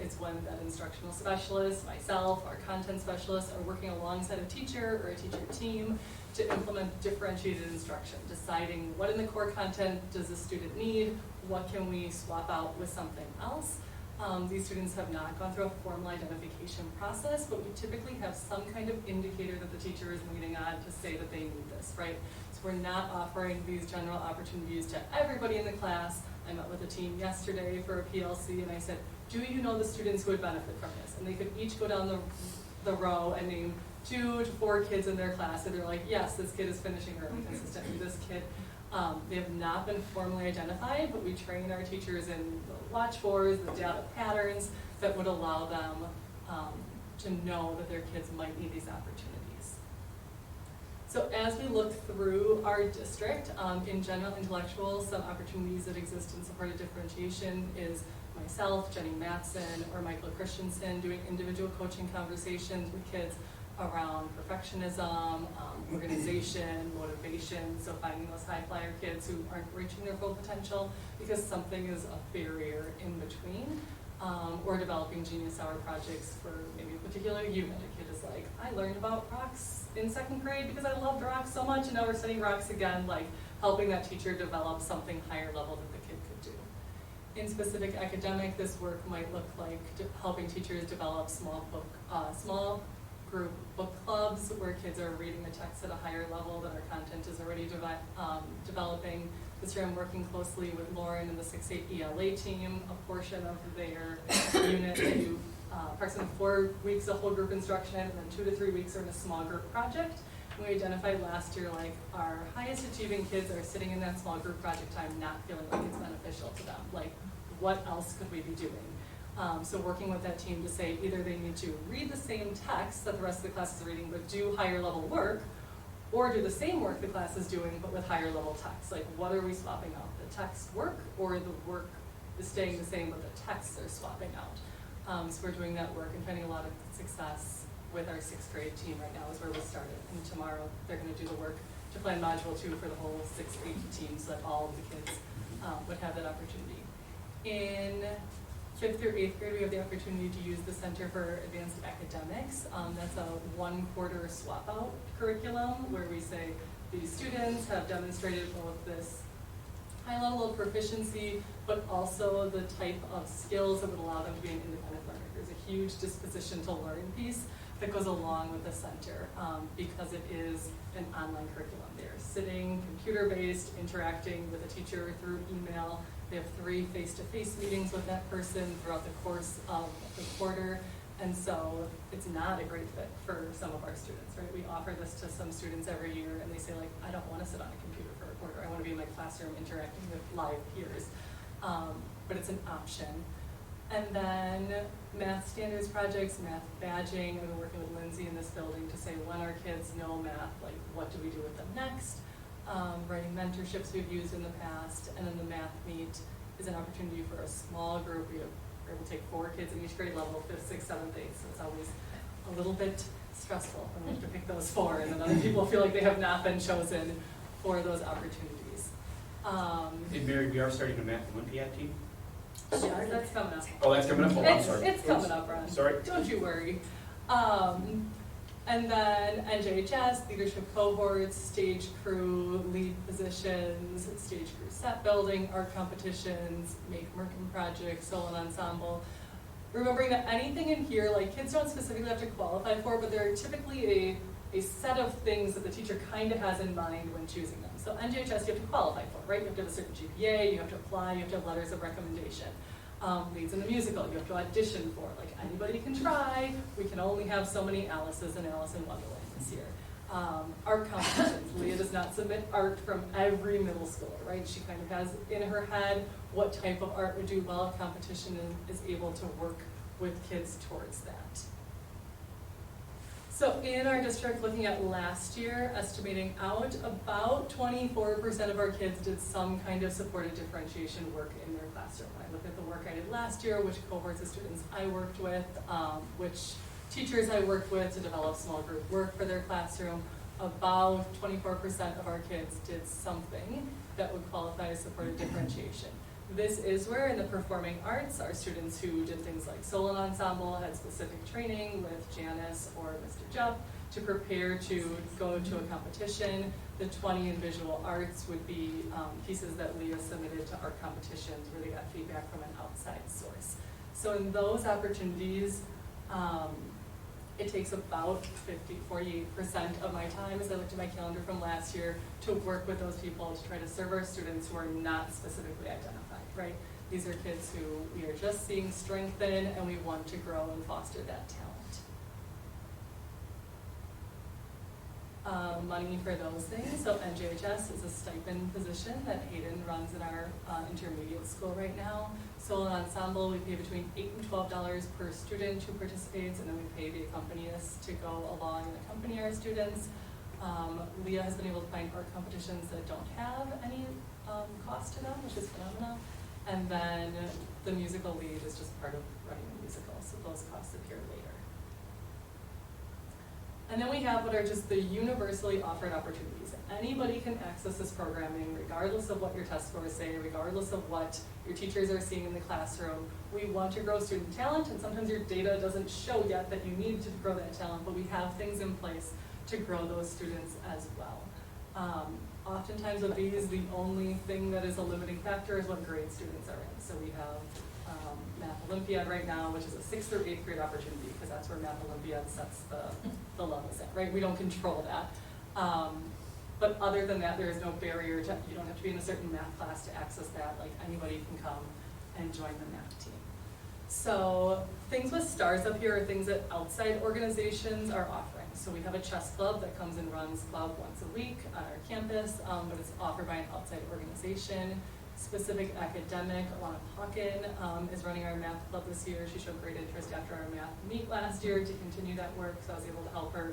It's when that instructional specialist, myself, our content specialists are working alongside a teacher or a teacher team to implement differentiated instruction, deciding what in the core content does the student need, what can we swap out with something else. These students have not gone through a formal identification process, but we typically have some kind of indicator that the teacher is leaning on to say that they need this, right? So we're not offering these general opportunities to everybody in the class. I met with a team yesterday for a PLC, and I said, do you know the students who would benefit from this? And they could each go down the row and name 2 to 4 kids in their class, and they're like, yes, this kid is finishing early consistently, this kid. They have not been formally identified, but we train our teachers in the watch boards, the data patterns that would allow them to know that their kids might need these opportunities. So as we look through our district, in general intellectual, some opportunities that exist in supported differentiation is myself, Jenny Matson, or Michael Christensen doing individual coaching conversations with kids around perfectionism, organization, motivation, so finding those high flyer kids who aren't reaching their full potential because something is a barrier in between, or developing genius hour projects for maybe a particular unit. A kid is like, I learned about rocks in 2nd grade because I loved rocks so much, and now we're studying rocks again, like helping that teacher develop something higher level that the kid could do. In specific academic, this work might look like helping teachers develop small group book clubs where kids are reading the text at a higher level that our content is already developing. This year I'm working closely with Lauren and the 6-8 ELA team. A portion of their unit they do approximately 4 weeks of whole group instruction, and then 2 to 3 weeks are in a small group project. And we identified last year like our highest achieving kids are sitting in that small group project time not feeling like it's beneficial to them. Like, what else could we be doing? So working with that team to say either they need to read the same text that the rest of the class is reading but do higher level work, or do the same work the class is doing but with higher level text. Like, what are we swapping out? The text work, or the work is staying the same but the texts are swapping out? So we're doing that work and finding a lot of success with our 6th grade team right now is where we started. And tomorrow they're going to do the work to plan module 2 for the whole 6th grade team so that all of the kids would have that opportunity. In 5th through 8th grade, we have the opportunity to use the Center for Advanced Academics. That's a 1-quarter swap out curriculum where we say These students have demonstrated both this high level of proficiency, but also the type of skills that would allow them to be an independent learner. There's a huge disposition to learn piece that goes along with the center because it is an online curriculum. They're sitting, computer-based, interacting with a teacher through email. They have 3 face-to-face meetings with that person throughout the course of the quarter. And so it's not a great fit for some of our students, right? We offer this to some students every year and they say like, I don't want to sit on a computer for a quarter. I want to be in my classroom interacting with live peers. But it's an option. And then math standards projects, math badging. I've been working with Lindsay in this building to say when our kids know math, like what do we do with them next? Writing mentorships we've used in the past. And then the math meet is an opportunity for a small group. We're able to take 4 kids in each grade level, 5th, 6th, 7th, 8th. So it's always a little bit stressful when we have to pick those 4 and then other people feel like they have not been chosen for those opportunities. And Mary, we are starting a math Olympiad team? Yeah, that's coming up. Oh, that's coming up? Oh, I'm sorry. It's coming up, Ron. Sorry. Don't you worry. And then NJHS, leadership cohorts, stage crew, lead positions, stage crew set building, art competitions, make Merton projects, solo ensemble. Remembering that anything in here, like kids don't specifically have to qualify for, but there are typically a set of things that the teacher kind of has in mind when choosing them. So NJHS you have to qualify for, right? You have to have a certain GPA, you have to apply, you have to have letters of recommendation. Leads in the musical, you have to audition for. Like anybody can try, we can only have so many Alice's and Alice in Wonderland this year. Art competitions, Leah does not submit art from every middle schooler, right? She kind of has in her head what type of art would do well at competition and is able to work with kids towards that. So in our district, looking at last year, estimating out, about 24% of our kids did some kind of supported differentiation work in their classroom. When I look at the work I did last year, which cohorts of students I worked with, which teachers I worked with to develop small group work for their classroom, about 24% of our kids did something that would qualify as supported differentiation. This is where in the performing arts, our students who did things like solo ensemble had specific training with Janice or Mr. Jupp to prepare to go to a competition. The 20 in visual arts would be pieces that Leah submitted to art competitions where they got feedback from an outside source. So in those opportunities, it takes about 48% of my time as I looked at my calendar from last year to work with those people to try to serve our students who are not specifically identified, right? These are kids who we are just seeing strengthen and we want to grow and foster that talent. Money for those things, so NJHS is a stipend position that Hayden runs in our intermediate school right now. Solo ensemble, we pay between $8 and $12 per student who participates, and then we pay the accompanists to go along and accompany our students. Leah has been able to find art competitions that don't have any cost to them, which is phenomenal. And then the musical lead is just part of running the musical, so those costs appear later. And then we have what are just the universally offered opportunities. Anybody can access this programming regardless of what your test scores say, regardless of what your teachers are seeing in the classroom. We want to grow student talent, and sometimes your data doesn't show yet that you need to grow that talent, but we have things in place to grow those students as well. Oftentimes with these, the only thing that is a limiting factor is what grade students are in. So we have Math Olympiad right now, which is a 6th through 8th grade opportunity, because that's where Math Olympiad sets the levels at, right? We don't control that. But other than that, there is no barrier to, you don't have to be in a certain math class to access that. Like anybody can come and join the math team. So things with stars up here are things that outside organizations are offering. So we have a chess club that comes and runs club once a week on our campus, but it's offered by an outside organization. Specific academic, Alana Hawken is running our math club this year. She showed great interest after our math meet last year to continue that work, so I was able to help her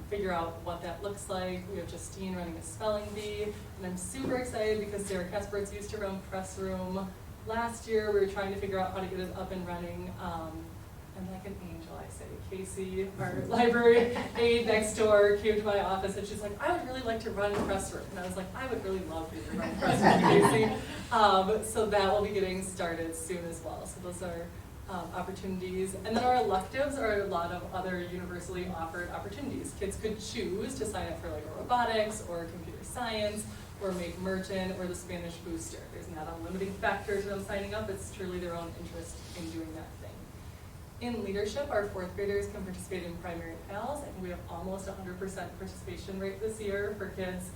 figure out what that looks like. We have Justine running a spelling bee, and I'm super excited because Sarah Kaspertz used to run Press Room. Last year we were trying to figure out how to get it up and running, and like an angel I say, Casey, our library aide next door, came to my office and she's like, I would really like to run Press Room. And I was like, I would really love you to run Press Room, Casey. So that will be getting started soon as well. So those are opportunities. And then our electives are a lot of other universally offered opportunities. Kids could choose to sign up for like a robotics or computer science or make Merton or the Spanish booster. There's not a limiting factor to them signing up, it's truly their own interest in doing that thing. In leadership, our fourth graders can participate in primary PALs, and we have almost 100% participation rate this year for kids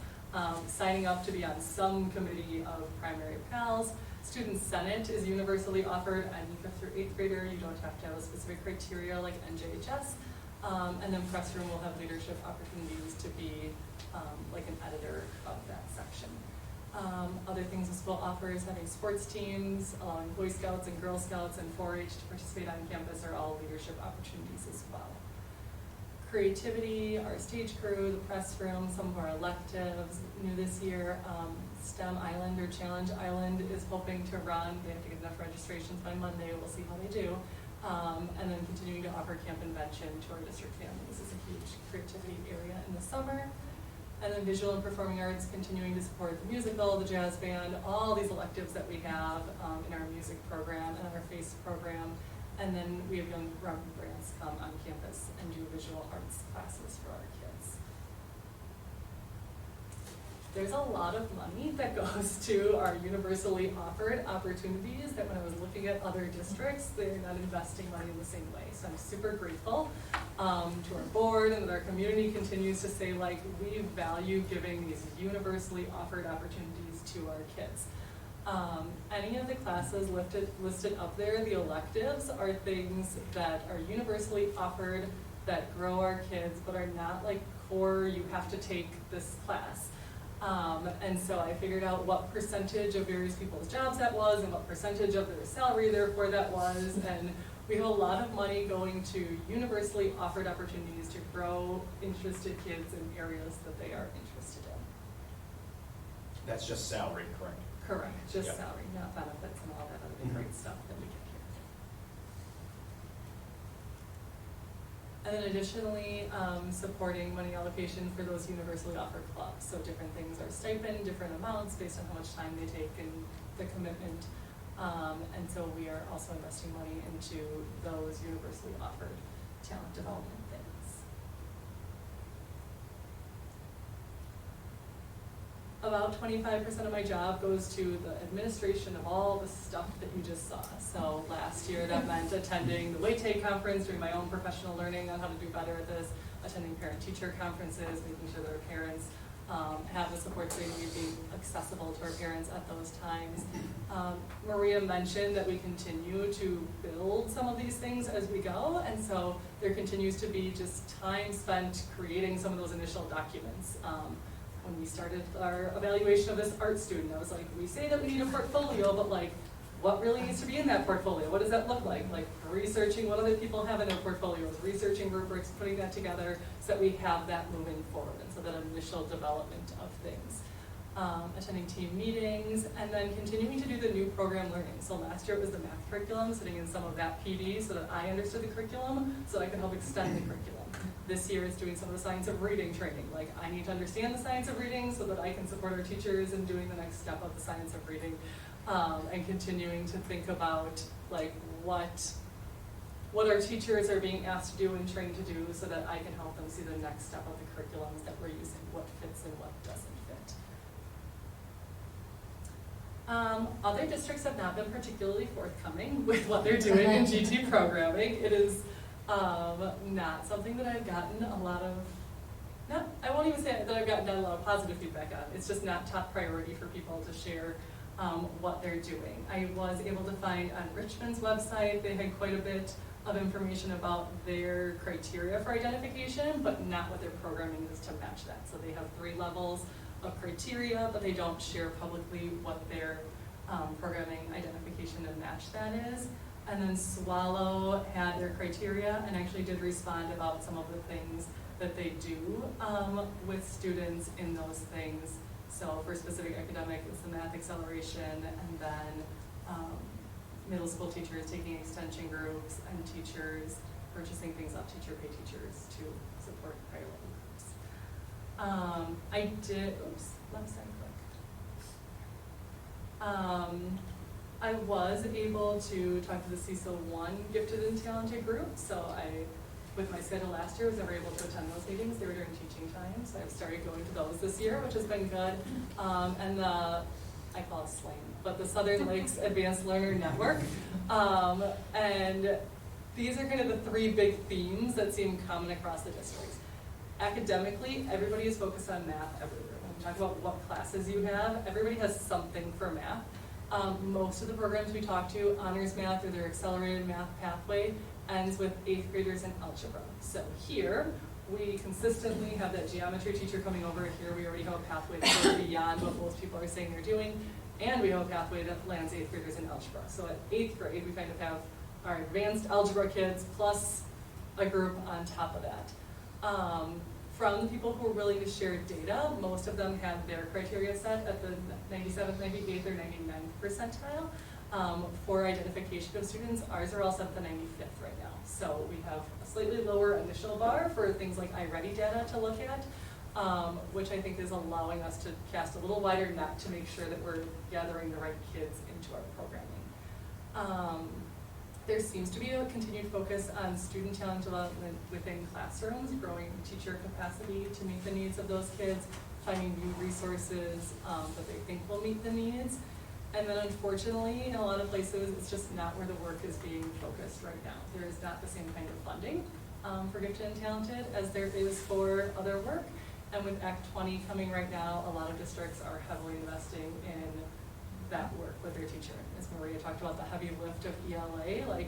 signing up to be on some committee of primary PALs. Student Senate is universally offered. Any 5th through 8th grader, you don't have to have a specific criteria like NJHS. And then Press Room will have leadership opportunities to be like an editor of that section. Other things the school offers, having sports teams, allowing Boy Scouts and Girl Scouts and 4-H to participate on campus are all leadership opportunities as well. Creativity, our stage crew, the press room, some of our electives. New this year, STEM Island or Challenge Island is hoping to run. They have to get enough registrations by Monday. We'll see how they do. And then continuing to offer Camp Invention to our district families is a huge creativity area in the summer. And then visual and performing arts, continuing to support the musical, the jazz band, all these electives that we have in our music program and our FACE program. And then we have young grants come on campus and do visual arts classes for our kids. There's a lot of money that goes to our universally offered opportunities that when I was looking at other districts, they're not investing money in the same way. So I'm super grateful to our board and that our community continues to say, like, we value giving these universally offered opportunities to our kids. Any of the classes listed up there, the electives, are things that are universally offered that grow our kids, but are not like core, you have to take this class. And so I figured out what percentage of various people's jobs that was and what percentage of their salary therefore that was, and we have a lot of money going to universally offered opportunities to grow interested kids in areas that they are interested in. That's just salary, correct? Correct, just Yep. salary, not benefits and all that other great stuff that we get here. And then additionally, supporting money allocation for those universally offered clubs. So different things are stipend, different amounts based on how much time they take and the commitment. And so we are also investing money into those universally offered talent development things. About 25% of my job goes to the administration of all the stuff that you just saw. So last year that meant attending the Waytake conference, doing my own professional learning on how to do better at this, attending parent-teacher conferences, making sure that our parents have the support they need, being accessible to our parents at those times. Maria mentioned that we continue to build some of these things as we go, and so there continues to be just time spent creating some of those initial documents. When we started our evaluation of this art student, I was like, we say that we need a portfolio, but like, what really needs to be in that portfolio? What does that look like? Like researching what other people have in their portfolios, researching rubrics, putting that together so that we have that moving forward, and so that initial development of things. Attending team meetings, and then continuing to do the new program learning. So last year it was the math curriculum, sitting in some of that PD so that I understood the curriculum, so I could help extend the curriculum. This year it's doing some of the science of reading training. Like, I need to understand the science of reading so that I can support our teachers in doing the next step of the science of reading, and continuing to think about like what our teachers are being asked to do and trained to do so that I can help them see the next step of the curriculums that we're using, what fits and what doesn't fit. Other districts have not been particularly forthcoming with what they're doing in GT programming. It is not something that I've gotten a lot of, I won't even say that I've gotten a lot of positive feedback on. It's just not top priority for people to share what they're doing. I was able to find on Richmond's website, they had quite a bit of information about their criteria for identification, but not what their programming is to match that. So they have 3 levels of criteria, but they don't share publicly what their programming identification and match that is. And then Swallow had their criteria and actually did respond about some of the things that they do with students in those things. So for specific academic, it's the math acceleration, and then middle school teachers taking extension groups, and teachers purchasing things off teacher pay teachers to support higher level groups. I was able to talk to the CISO 1 gifted and talented group, so with my schedule last year, was never able to attend those meetings. They were during teaching time, so I've started going to those this year, which has been good. And I call it SLAM, but the Southern Lakes Advanced Learner Network. And these are kind of the three big themes that seem common across the districts. Academically, everybody is focused on math everywhere. When we talk about what classes you have, everybody has something for math. Most of the programs we talk to, honors math or their accelerated math pathway, ends with 8th graders in algebra. So here, we consistently have that geometry teacher coming over. Here we already have a pathway that goes beyond what most people are saying they're doing, and we have a pathway that lands 8th graders in algebra. So at 8th grade, we kind of have our advanced algebra kids plus a group on top of that. From the people who are willing to share data, most of them have their criteria set at the 97th, 98th, or 99th percentile. For identification of students, ours are all set at the 95th right now. So we have a slightly lower initial bar for things like iReady data to look at, which I think is allowing us to cast a little wider net to make sure that we're gathering the right kids into our programming. There seems to be a continued focus on student talent development within classrooms, growing teacher capacity to meet the needs of those kids, finding new resources that they think will meet the needs. And then unfortunately, in a lot of places, it's just not where the work is being focused right now. There is not the same kind of funding for gifted and talented as there is for other work. And with Act 20 coming right now, a lot of districts are heavily investing in that work with their teacher. As Maria talked about the heavy lift of ELA, like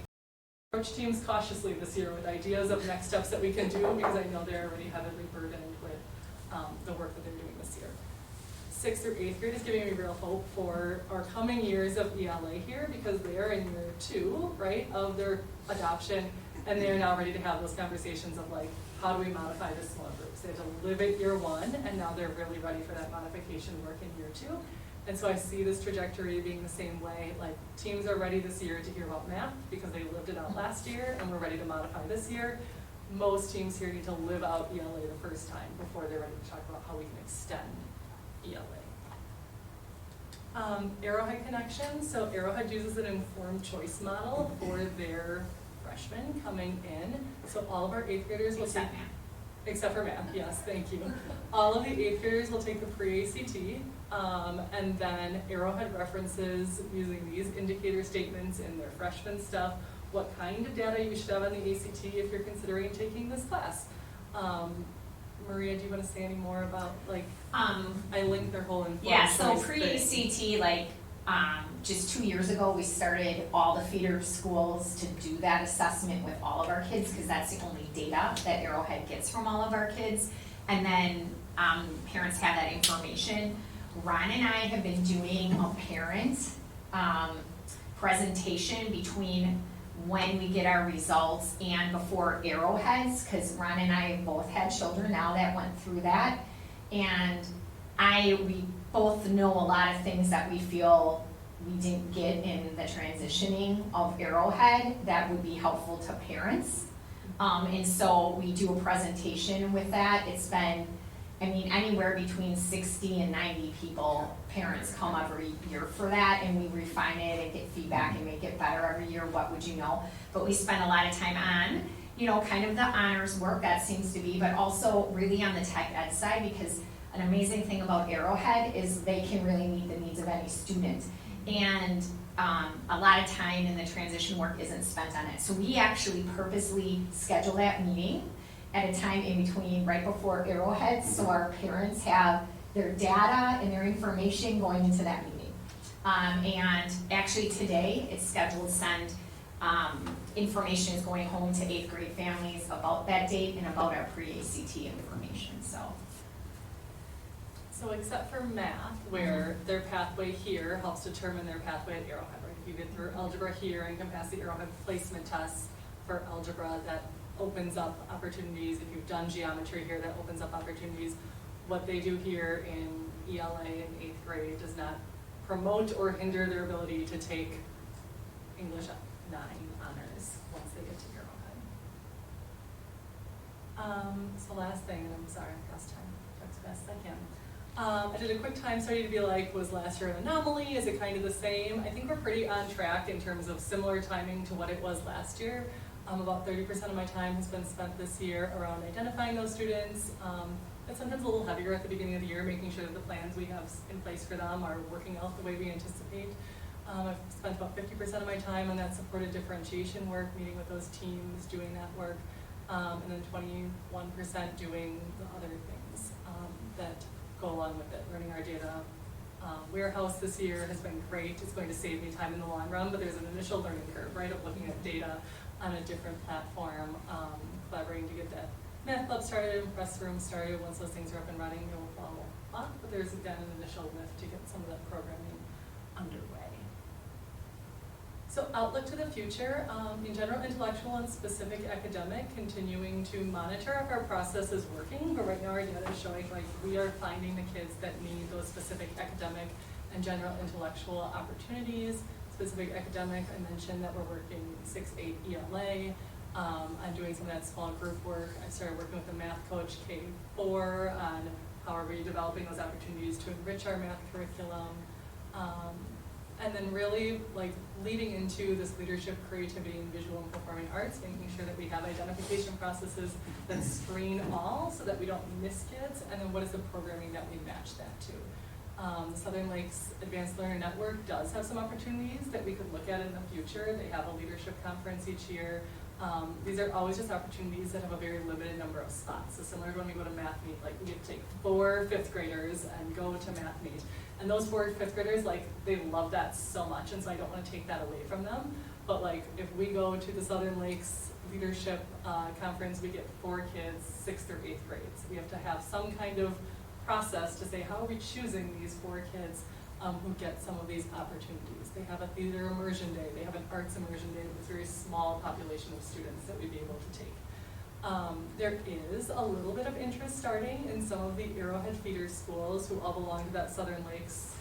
approach teams cautiously this year with ideas of next steps that we can do, because I know they're already heavily burdened with the work that they're doing this year. 6th through 8th grade is giving me real hope for our coming years of ELA here, because they are in year 2, right, of their adoption, and they're now ready to have those conversations of like, how do we modify this small group? So they had to live it year 1, and now they're really ready for that modification work in year 2. And so I see this trajectory being the same way, like teams are ready this year to hear about math because they lived it out last year, and we're ready to modify this year. Most teams here need to live out ELA the first time before they're ready to talk about how we can extend ELA. Arrowhead Connection, so Arrowhead uses an informed choice model for their freshmen coming in. So all of our 8th graders will take, except for math, yes, thank you. All of the 8th graders will take the pre-ACT, and then Arrowhead references using these indicator statements in their freshman stuff, what kind of data you should have on the ACT if you're considering taking this class. Maria, do you want to say any more about, like, I linked their whole informed Yeah, so choice pre-ACT, like, just 2 years ago, we started all the feeder schools to do that assessment with all of our kids, because that's the only data that Arrowhead gets from all of our kids. And then parents have that information. Ron and I have been doing a parent presentation between when we get our results and before Arrowheads, because Ron and I both had children now that went through that. And we both know a lot of things that we feel we didn't get in the transitioning of Arrowhead that would be helpful to parents. And so we do a presentation with that. It's been, I mean, anywhere between 60 and 90 people, parents come every year for that, and we refine it and get feedback and make it better every year. What would you know? But we spend a lot of time on, you know, kind of the honors work, that seems to be, but also really on the tech ed side, because an amazing thing about Arrowhead is they can really meet the needs of any student. And a lot of time in the transition work isn't spent on it. So we actually purposely schedule that meeting at a time in between, right before Arrowhead, so our parents have their data and their information going into that meeting. And actually today, it's scheduled to send information is going home to 8th grade families about that date and about our pre-ACT information, so. So except for math, where their pathway here helps determine their pathway at Arrowhead, right? If you get through algebra here and can pass the Arrowhead placement tests for algebra, that opens up opportunities. If you've done geometry here, that opens up opportunities. What they do here in ELA in 8th grade does not promote or hinder their ability to take English 9 honors once they get to Arrowhead. So last thing, and I'm sorry, I lost time, as fast as I can. I did a quick time study to be like, was last year an anomaly? Is it kind of the same? I think we're pretty on track in terms of similar timing to what it was last year. About 30% of my time has been spent this year around identifying those students. It's sometimes a little heavier at the beginning of the year, making sure that the plans we have in place for them are working out the way we anticipate. I've spent about 50% of my time on that supported differentiation work, meeting with those teams, doing that work, and then 21% doing the other things that go along with it. Learning our data warehouse this year has been great. It's going to save me time in the long run, but there's an initial learning curve, right, of looking at data on a different platform, collaborating to get that math club started, press room started. Once those things are up and running, you'll follow up, but there's again an initial lift to get some of that programming underway. So outlook to the future, in general intellectual and specific academic, continuing to monitor if our process is working, but right now our data is showing like we are finding the kids that need those specific academic and general intellectual opportunities. Specific academic, I mentioned that we're working 6-8 ELA. I'm doing some of that small group work. I started working with a math coach, K4, on how are we developing those opportunities to enrich our math curriculum. And then really like leading into this leadership, creativity, and visual and performing arts, making sure that we have identification processes that screen all so that we don't miss kids, and then what is the programming that we match that to. The Southern Lakes Advanced Learner Network does have some opportunities that we could look at in the future. They have a leadership conference each year. These are always just opportunities that have a very limited number of spots. So similar to when we go to math meet, like we get to take 4 5th graders and go to math meet. And those 4 5th graders, like they love that so much, and so I don't want to take that away from them. But like if we go to the Southern Lakes Leadership Conference, we get 4 kids, 6th or 8th grades. We have to have some kind of process to say, how are we choosing these 4 kids who get some of these opportunities? They have a theater immersion day, they have an arts immersion day with a very small population of students that we'd be able to take. There is a little bit of interest starting in some of the Arrowhead feeder schools who all belong to that Southern Lakes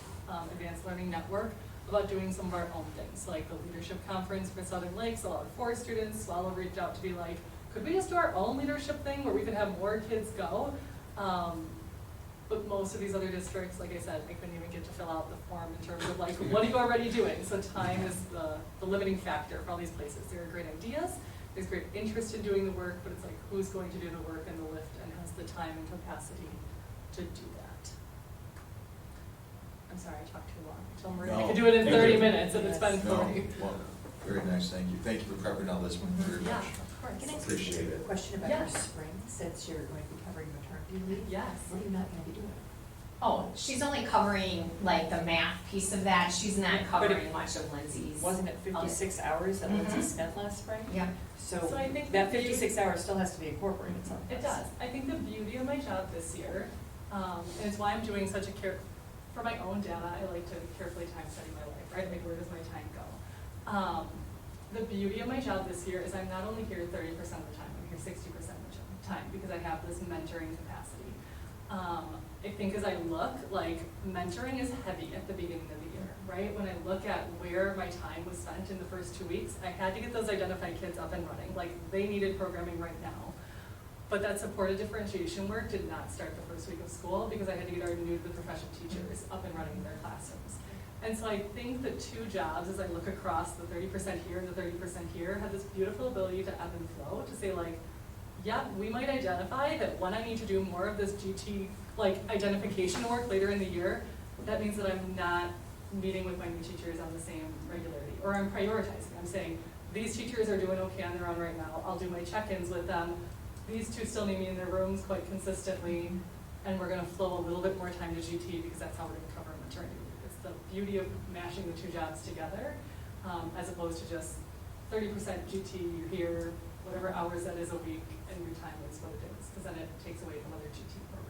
Advanced Learning Network about doing some of our own things, like the leadership conference for Southern Lakes allowed 4 students. Swallow reached out to be like, could we just do our own leadership thing where we could have more kids go? But most of these other districts, like I said, I couldn't even get to fill out the form in terms of like, what are you already doing? So time is the limiting factor for all these places. There are great ideas, there's great interest in doing the work, but it's like, who's going to do the work and the lift and has the time and capacity to do that? I'm sorry, I talked too long. I told Maria I could do it in 30 minutes and it's been 40. Well, very nice, thank you. Thank you for covering all this one very Yeah, much. of course. Can I ask Appreciate you a it. question about Yeah. your spring, since you're going to be covering maternity leave? Yes. What are you not going to be doing? Oh, she's only covering like the math piece of that. She's not But covering much of Lindsay's. Wasn't it 56 hours that Lindsay Mhm. spent last spring? Yeah. So So I think that the 56 hours still has to be incorporated someplace. It does. I think the beauty of my job this year, and it's why I'm doing such a for my own data, I like to carefully time study my life, right? Like where does my time go? The beauty of my job this year is I'm not only here 30% of the time, I'm here 60% of the time because I have this mentoring capacity. I think as I look, like mentoring is heavy at the beginning of the year, right? When I look at where my time was spent in the first 2 weeks, I had to get those identified kids up and running. Like they needed programming right now. But that supported differentiation work did not start the first week of school because I had to get our new to the profession teachers up and running in their classrooms. And so I think the 2 jobs, as I look across the 30% here and the 30% here, have this beautiful ability to ebb and flow, to say like, yeah, we might identify that when I need to do more of this GT like identification work later in the year, that means that I'm not meeting with my new teachers on the same regularity, or I'm prioritizing. I'm saying, these teachers are doing okay on their own right now, I'll do my check-ins with them. These 2 still need me in their rooms quite consistently, and we're gonna flow a little bit more time to GT because that's how we're gonna cover maternity leave. It's the beauty of mashing the 2 jobs together, as opposed to just 30% GT, you're here, whatever hours that is a week, and your time is what it is, because then it takes away from other GT programming.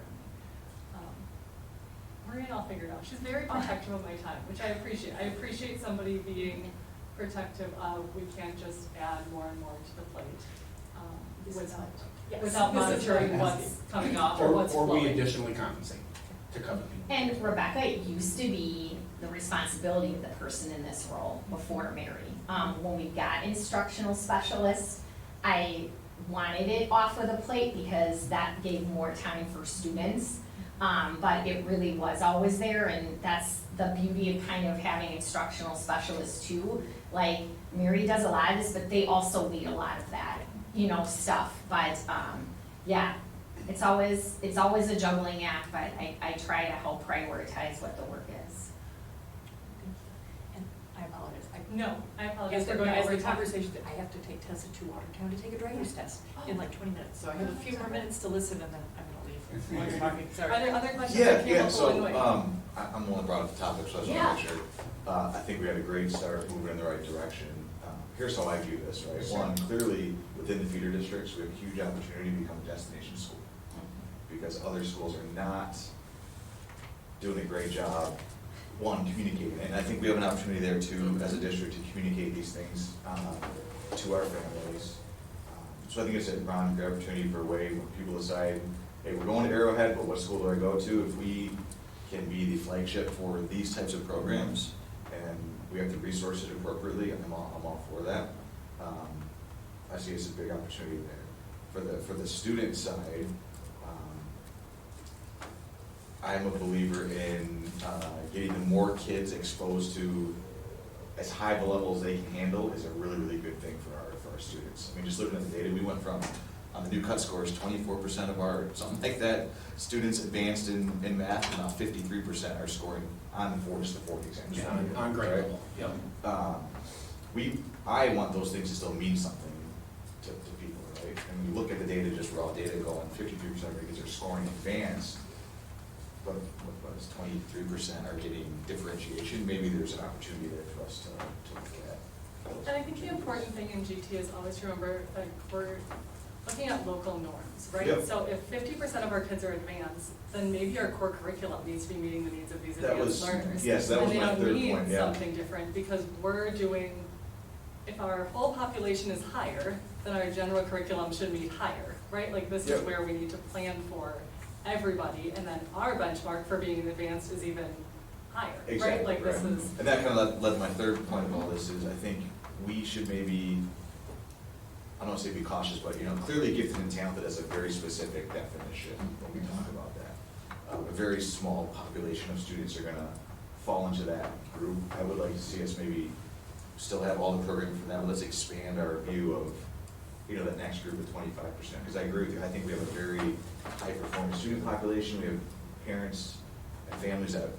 Maria and I'll figure it out. She's very protective of my time, which I appreciate. I appreciate somebody being protective of, we can't just add more and more to the plate without monitoring what's coming off or what's Or we flowing. additionally compensate to cover people. And Rebecca, it used to be the responsibility of the person in this role before Mary. When we got instructional specialists, I wanted it off of the plate because that gave more time for students. but it really was always there, and that's the beauty of kind of having instructional specialists too. Like, Mary does a lot of this, but they also lead a lot of that, stuff, but, yeah. It's always a juggling act, but I try to help prioritize what the work is. And I apologize. No, I apologize As for the, going as over the time. conversation, I have to take Tessa to Watertown to take a driver's test in like 20 minutes. So I have a few more minutes to listen and then I'm gonna leave while you're talking. Are Sorry. there other questions Yeah, that came yeah, up along the way? so, I'm the one that brought up the topic, so I just Yeah. want to make sure. I think we had a great start, moving in the right direction. Here's how I view this, right? Sure. One, clearly, within the feeder districts, we have a huge opportunity to become a destination school. Because other schools are not doing a great job, one, communicating. And I think we have an opportunity there too, as a district, to communicate these things to our families. So I think it's a great opportunity for a way when people decide, hey, we're going to Arrowhead, but what school do I go to? If we can be the flagship for these types of programs, and we have the resources appropriately, I'm all for that. I see it's a big opportunity there. For the student side, I'm a believer in getting the more kids exposed to as high of a level as they can handle is a really, really good thing for our students. I mean, just looking at the data, we went from, on the new cut scores, 24% of our, something like that, students advanced in math, and now 53% are scoring on just the fourth exam. Yeah, on grade level, yep. I want those things to still mean something to people, right? And we look at the data, just raw data going, 53% of our kids are scoring advanced, but what is 23% are getting differentiation? Maybe there's an opportunity there for us to look at. And I think the important thing in GT is always to remember that we're looking at local norms, right? Yep. So if 50% of our kids are advanced, then maybe our core curriculum needs to be meeting the needs of these That advanced was- learners. yes, that was my third And they point, don't need yeah. something different, because we're doing, if our whole population is higher, then our general curriculum should be higher, right? Like, this is Yep. where we need to plan for everybody, and then our benchmark for being advanced is even higher, right? Exactly, Like, this right. is, And that kind of led to my third point of all this is I think we should maybe, I don't want to say be cautious, but clearly gifted and talented is a very specific definition when we talk about that. A very small population of students are gonna fall into that group. I would like to see us maybe still have all the programming for them, but let's expand our view of, that next group of 25%. Because I agree with you, I think we have a very high-performing student population. We have parents and families that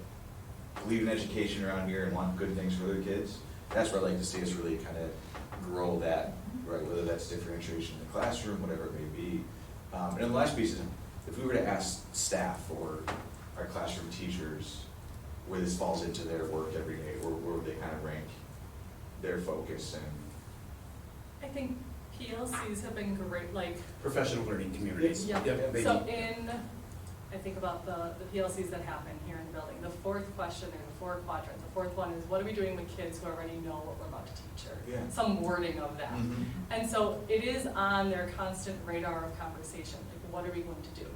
believe in education around here and want good things for their kids. That's where I'd like to see us really kind of grow that, right? Whether that's differentiation in the classroom, whatever it may be. And then the last piece is, if we were to ask staff or our classroom teachers where this falls into their work every day, where would they kind of rank their focus and I think PLCs have been great, like, Professional learning communities. yeah, Yep, they so do. I think about the PLCs that happen here in the building, the fourth question or the fourth quadrant, the fourth one is, what are we doing with kids who already know what we're about to teach, or Yeah. some wording of that. Mhm. And so it is on their constant radar of conversation, like, what are we going to do?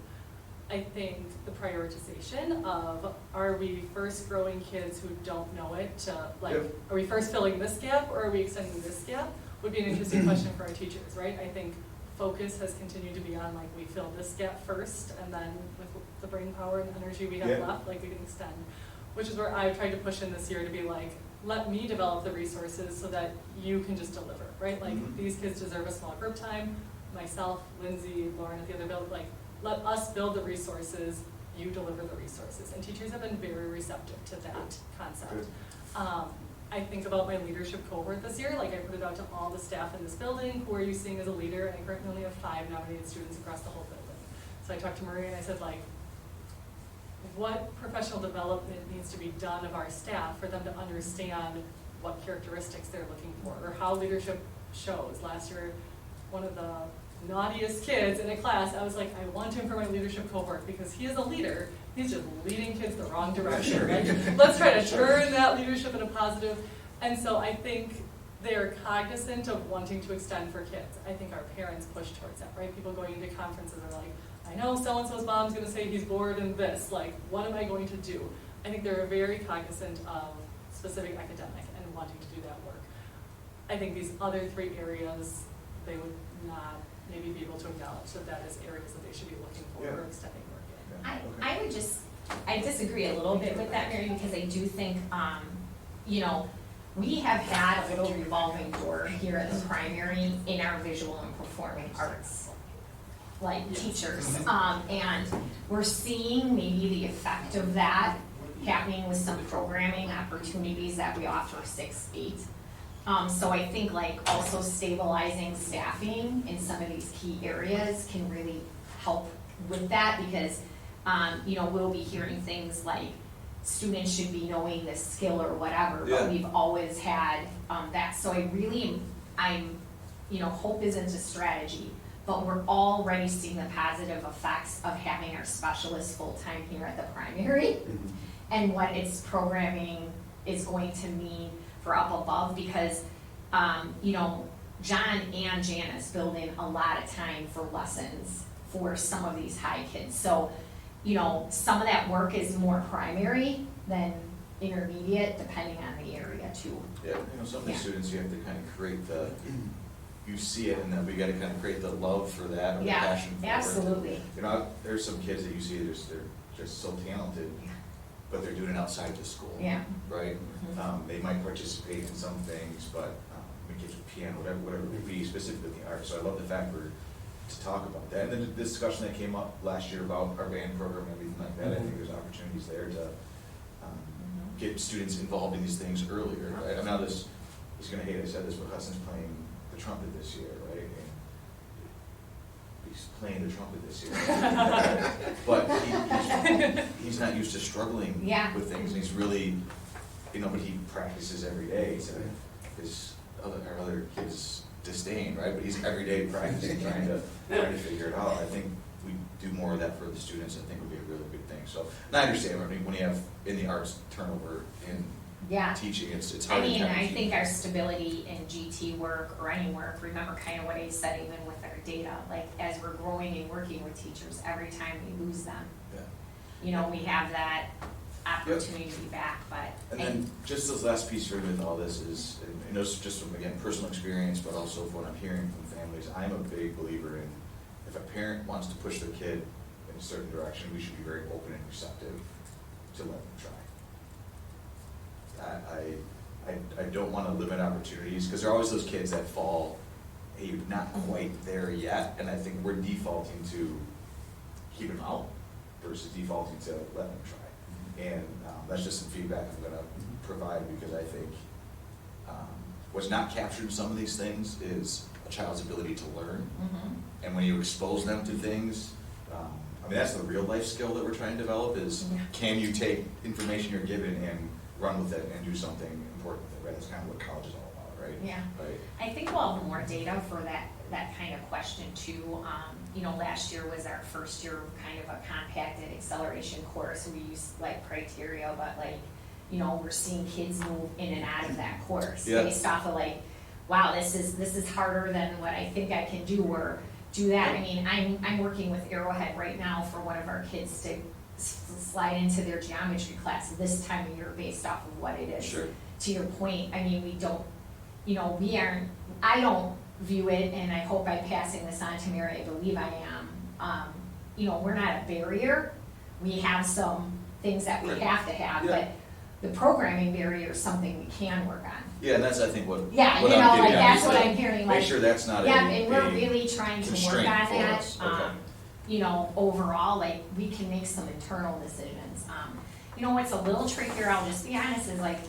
I think the prioritization of, are we first growing kids who don't know it to, like, Yep. are we first filling this gap or are we extending this gap, would be an interesting question for our teachers, right? I think focus has continued to be on, like, we fill this gap first, and then with the brain power and energy we have Yeah. left, like, we can extend. Which is where I tried to push in this year to be like, let me develop the resources so that you can just deliver, right? Like, Mhm. these kids deserve a small group time, myself, Lindsay, Lauren at the other building, like, let us build the resources, you deliver the resources. And teachers have been very receptive to that concept. Good. I think about my leadership cohort this year, like, I put it out to all the staff in this building, who are you seeing as a leader? And I currently only have 5 nominated students across the whole building. So I talked to Marie and I said, like, what professional development needs to be done of our staff for them to understand what characteristics they're looking for, or how leadership shows. Last year, one of the naughtiest kids in a class, I was like, I want him for my leadership cohort because he is a leader. He's just leading kids the wrong direction. Like, let's try to turn that leadership into positive. And so I think they're cognizant of wanting to extend for kids. I think our parents push towards that, right? People going into conferences are like, I know so-and-so's mom's gonna say he's bored in this, like, what am I going to do? I think they're very cognizant of specific academic and wanting to do that work. I think these other 3 areas, they would not maybe be able to acknowledge that that is areas that they should be looking for Yeah. or extending work in. Yeah. I would just I disagree a little bit with that, Mary, because I do think, you know, we have had a little revolving door here at the primary in our visual and performing arts, like teachers. And we're seeing maybe the effect of that happening with some programming opportunities that we offer 6-8. So I think like also stabilizing staffing in some of these key areas can really help with that, because, you know, we'll be hearing things like students should be knowing this skill or whatever, but Yeah. we've always had, that. So I'm, you know, hope isn't a strategy, but we're already seeing the positive effects of having our specialists full-time here at the primary and what its programming is going to mean for up above, because, you know, John and Janice build in a lot of time for lessons for some of these high kids. So, you know, some of that work is more primary than intermediate, depending on the area too. Yeah, you know, some of these Yeah. students, you have to kind of create the, you see it, and then we gotta kind of create the love for that, or the Yeah, passion for it. absolutely. You know, there's some kids that you see, they're just so talented, but they're doing it outside the school. Yeah. Right? Mhm. They might participate in some things, but, kids with piano, whatever it may be, specifically the art. So I love the fact to talk about that. And then the discussion that came up last year about our band program and everything like that, I think there's opportunities there to get students involved in these things earlier, right? I mean, he's gonna hate I said this, but Hudson's playing the trumpet this year, right? And he's playing the trumpet this year. But he's not used to struggling Yeah. with things, and he's really, you know, but he practices every day to our other kids disdain, right? But he's every day practicing, trying to figure it out. I think we do more of that for the students, I think would be a really good thing. So, and I understand, I mean, when you have in the arts turnover in Yeah. teaching, it's I hard to mean, kind of I keep- think our stability in GT work or any work, remember kind of what I said even with our data, like as we're growing and working with teachers, every time we lose them, Yeah. you know, we have that opportunity to be back, but. And then just this last piece for me with all this is, and I know it's just from, again, personal experience, but also from what I'm hearing from families, I'm a big believer in if a parent wants to push their kid in a certain direction, we should be very open and receptive to let them try. I don't want to limit opportunities, because there are always those kids that fall, hey, you're not quite there yet, and I think we're defaulting to keep them out versus defaulting to let them try. And that's just some feedback I'm gonna provide, because I think what's not captured in some of these things is a child's ability to learn. And when you expose them to things, I mean, that's the real life skill that we're trying to develop is, can you take information you're given and run with it and do something important with it, right? That's kind of what college is all about, right? Yeah. Right. I think we'll have more data for that kind of question too. You know, last year was our first year of kind of a compacted acceleration course. We used like criteria, but like, you know, we're seeing kids move in and out of that course Yeah. based off of like, wow, this is harder than what I think I can do or do that. I mean, I'm working with Arrowhead right now for one of our kids to slide into their geometry class this time of year based off of what it is. Sure. To your point, I mean, we don't, you know, I don't view it, and I hope by passing this on to Mary, I believe I am, you know, we're not a barrier. We have some things that we Right. have to have, Yeah. but the programming barrier is something we can work on. Yeah, and that's, I think, what Yeah, what you I'm know, getting like at that's is what that I'm hearing, like. make sure that's not Yeah, and we're a really trying to work on constraint for that, us. Okay. you know, overall, like, we can make some internal decisions. You know, what's a little trickier, I'll just be honest, is like,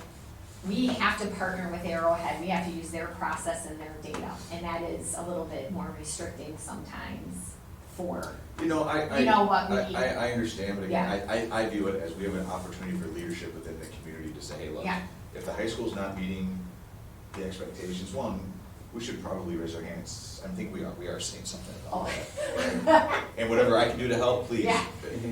we have to partner with Arrowhead, we have to use their process and their data, and that is a little bit more restricting sometimes for, You know, You know what we- I understand, but again, I view it as we have an opportunity for leadership within the community to say, hey, look, Yeah. if the high school's not meeting the expectations, one, we should probably raise our hands. I think we are saying something about that. And whatever I can do to help, please, Yeah.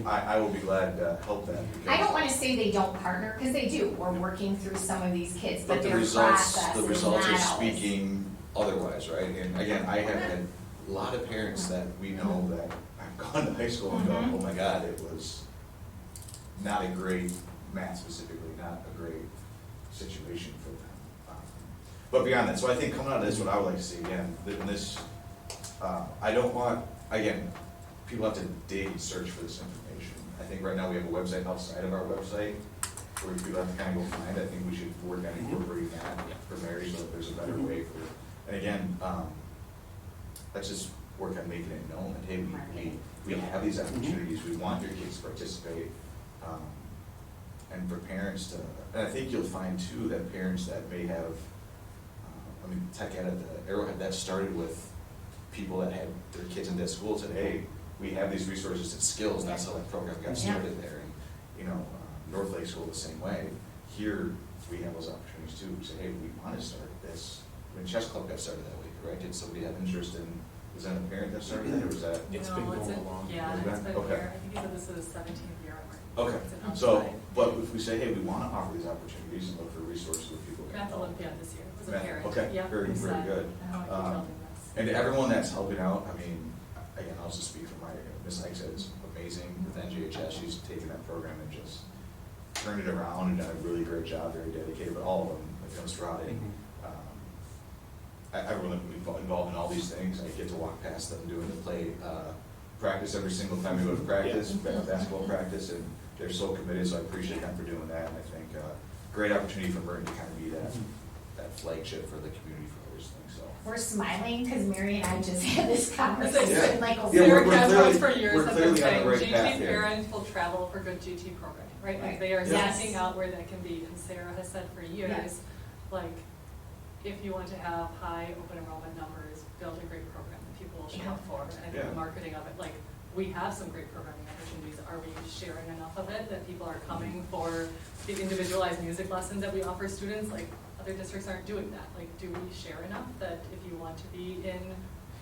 I will be glad to help them. because- I don't wanna say they don't partner, cause they do, we're working through some of these kids, but the their results, process the is results not are always. speaking otherwise, right? And again, I have had a lot of parents that we know that have gone to high school and gone, oh my God, it was not a great, math specifically, not a great situation for them. But beyond that, so I think coming out of this, what I would like to see, again, in this, I don't want, again, people have to dig and search for this information. I think right now we have a website outside of our website where people have to kind of go find. I think we should work on incorporating that for Mary so that there's a better way for, and again, let's just work on making it known that, hey, we have these opportunities, we want your kids to participate. And for parents to, and I think you'll find too that parents that may have, I mean, Tech Ed at the Arrowhead, that started with people that had their kids in that school said, hey, we have these resources and skills, and that's how that program got started there. And, you know, North Lake School the same way. Here, we have those opportunities too, to say, hey, we want to start this. I mean, Chess Club got started that week, right? Did somebody have interest in, was that a parent that started it, or was that? It's been going along. Yeah, Has it it's been? been Okay. here, I think he said this is the 17th year I'm working. Okay, It's an so, outside. but if we say, hey, we want to offer these opportunities and look for resources where people can Math help. Olympiad this year, was a Math- parent. okay, Yep, very, he very said, good. I know I keep building this. And to everyone that's helping out, I mean, again, I'll just speak for Ms. Hike said it's amazing with NJHS. She's taken that program and just turned it around and done a really great job, very dedicated, but all of them, like Ms. Roddy. Everyone that we involved in all these things, I get to walk past them doing the play practice every single time we go to practice, basketball practice, and they're so committed, so I appreciate them for doing that. And I think great opportunity for Merton to kind of be that flagship for the community for all these things, so. We're smiling because Mary and I just had this Yeah. conversation like a Yeah, Sarah we're Caswell clearly- for years we're have clearly been on the saying right GT path here. parents will travel for good GT programming, right? Like Right. they are Yes. seeking out where that can be, and Sarah has said for years, Yes. like, if you want to have high open enrollment numbers, build a great program that people will show up for. And I think Yeah. the marketing of it, like, we have some great programming opportunities. Are we sharing enough of it that people are coming for the individualized music lessons that we offer students? Like, other districts aren't doing that. Like, do we share enough that if you want to be in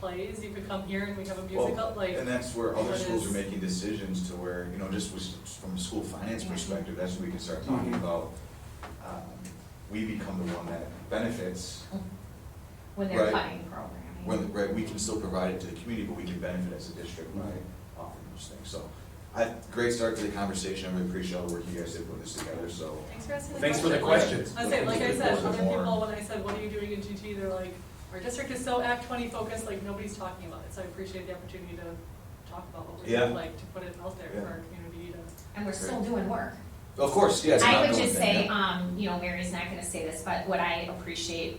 plays, you could come here and we have a musical, Well, like. and that's where other what schools is- are making decisions to where, you know, just from a school finance perspective, that's where we can start talking Mhm. about, we become the one that benefits, when they're Right. cutting programming. when, right, we can still provide it to the community, but we can benefit as a district by offering those things, so. Great start to the conversation, I really appreciate all the work you guys did putting this together, so. Thanks for asking the Thanks for the question. questions. I say, like I said, Looking other forward to more. people, when I said, what are you doing in GT, they're like, our district is so Act 20 focused, like, nobody's talking about it. So I appreciate the opportunity to talk about what we're Yeah. doing, like, to put it out there Yeah. for our community to. And we're still doing work. Of course, yeah. it's I not would doing just anything, say, yeah. you know, Mary's not gonna say this, but what I appreciate,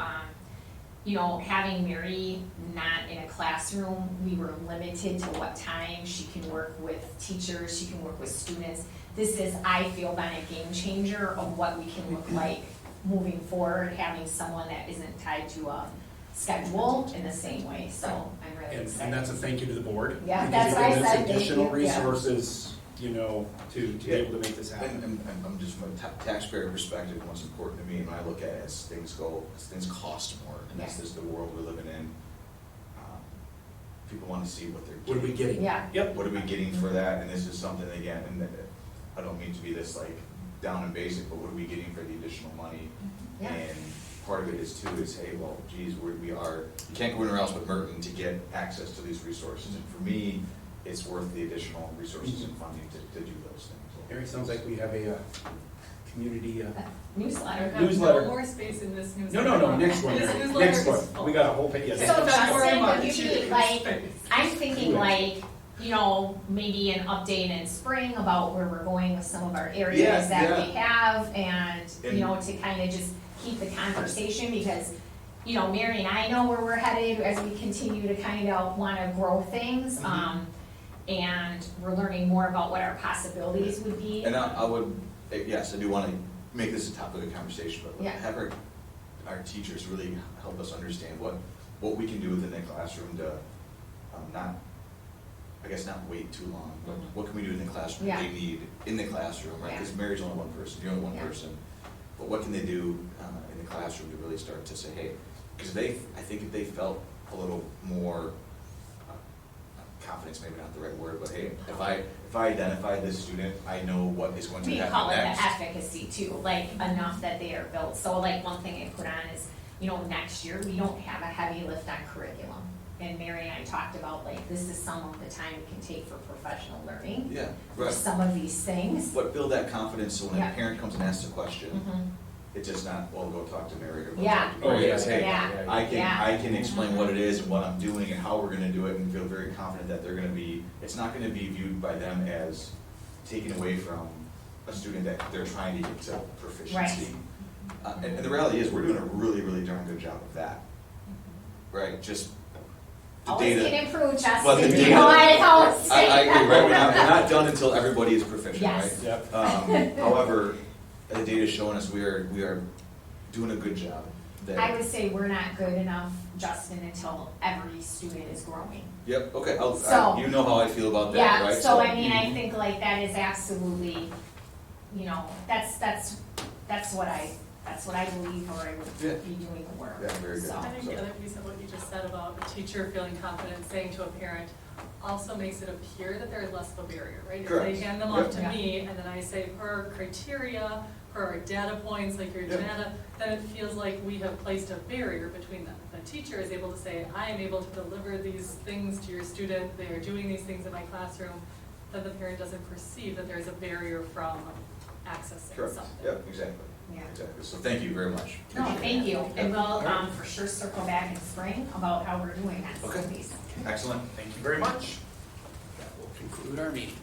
you know, having Mary not in a classroom, we were limited to what time she can work with teachers, she can work with students. This is, I feel, been a game changer of what we can look like moving forward, having someone that isn't tied to a schedule in the same way, so I'm really excited. And that's a thank you to the board. Yeah, because that's it why I gives us said thank additional you, yeah. resources, you know, to be Yeah. able to make this And, happen. and I'm just from a taxpayer perspective, what's important to me, and when I look at it as things go, as things cost more, and that's Yeah. just the world we're living in. People wanna see what they're What are we getting. getting? Yeah, Yep. What are we getting for that, and this is something, again, and I don't mean to be this like down and basic, but what are we getting for the additional money? yeah. And part of it is too, is, hey, well, geez, you can't go anywhere else but Merton to get access to these resources, and for me, it's worth the additional resources and funding to do those things. Harry, sounds like we have a community, Newsletter. I have Newsletter. no more space in this no, newsletter. next one, This Harry. newsletter Next is one. full. We got a whole page, yes. So February, Justin, March. would you be like, I'm thinking like, you know, maybe an update in spring about where we're going with some of our Yeah, areas that yeah. we have, and, And- you know, to kind of just keep the conversation, because, you know, Mary and I know where we're headed as we continue to kind of want to grow things, and we're learning more about what our possibilities would be. And I would, yes, I do want to make this a topic of conversation, but Yeah. have our teachers really help us understand what we can do within the classroom to not, I guess, not wait too long, but what can we do in the classroom that Yeah. they need in the classroom, right? Yeah. Because Mary's only one person, you're only one Yeah. person. But what can they do in the classroom to really start to say, hey, because I think if they felt a little more, confidence, maybe not the right word, but hey, if I identify this student, I know what is going to We happen call it next. the efficacy too, like enough that they are built. So like one thing I put on is, you know, next year, we don't have a heavy lift on curriculum. And Mary and I talked about like, this is some of the time we can take for professional learning. Yeah, For right. some of these things. But build that confidence so when Yeah. a parent comes and asks a question, Mhm. it's just not, well, go talk to Mary or go Yeah. talk to Oh, Mary. yeah, It's, hey, yeah, I can yeah. explain what it is and what I'm doing and how we're gonna do it and feel very confident that they're gonna be, it's not gonna be viewed by them as taking away from a student that they're trying to get to proficiency. Right. And the reality is, we're doing a really, really darn good job of that, right? Just the Always data. can improve, Well, Justin, the you data- know, I always I say agree, right? We're that. not done until everybody is proficient, right? Yes. Yep. However, the data is showing us we are doing a good job there. I would say we're not good enough, Justin, until every student is growing. Yep, okay, So- you know how I feel about that, Yeah, right? so I mean, I think like that is absolutely, you know, that's what I believe, or I Yeah. would be doing the work, Yeah, very good. so. I think the other piece of what you just said about a teacher feeling confident saying to a parent also makes it appear that there is less of a barrier, right? If Correct. they hand them off to Yep. me, and then I say per criteria, per our data points, like your Yep. data, then it feels like we have placed a barrier between them. If a teacher is able to say, I am able to deliver these things to your student, they are doing these things in my classroom, then the parent doesn't perceive that there's a barrier from accessing Correct, something. yep, exactly, Yeah. exactly. So thank you very much. No, Appreciate it. thank you, and Yep. we'll, for sure circle back in spring about how we're doing on some Okay. of these. Excellent. Thank you very much. That will conclude our meeting.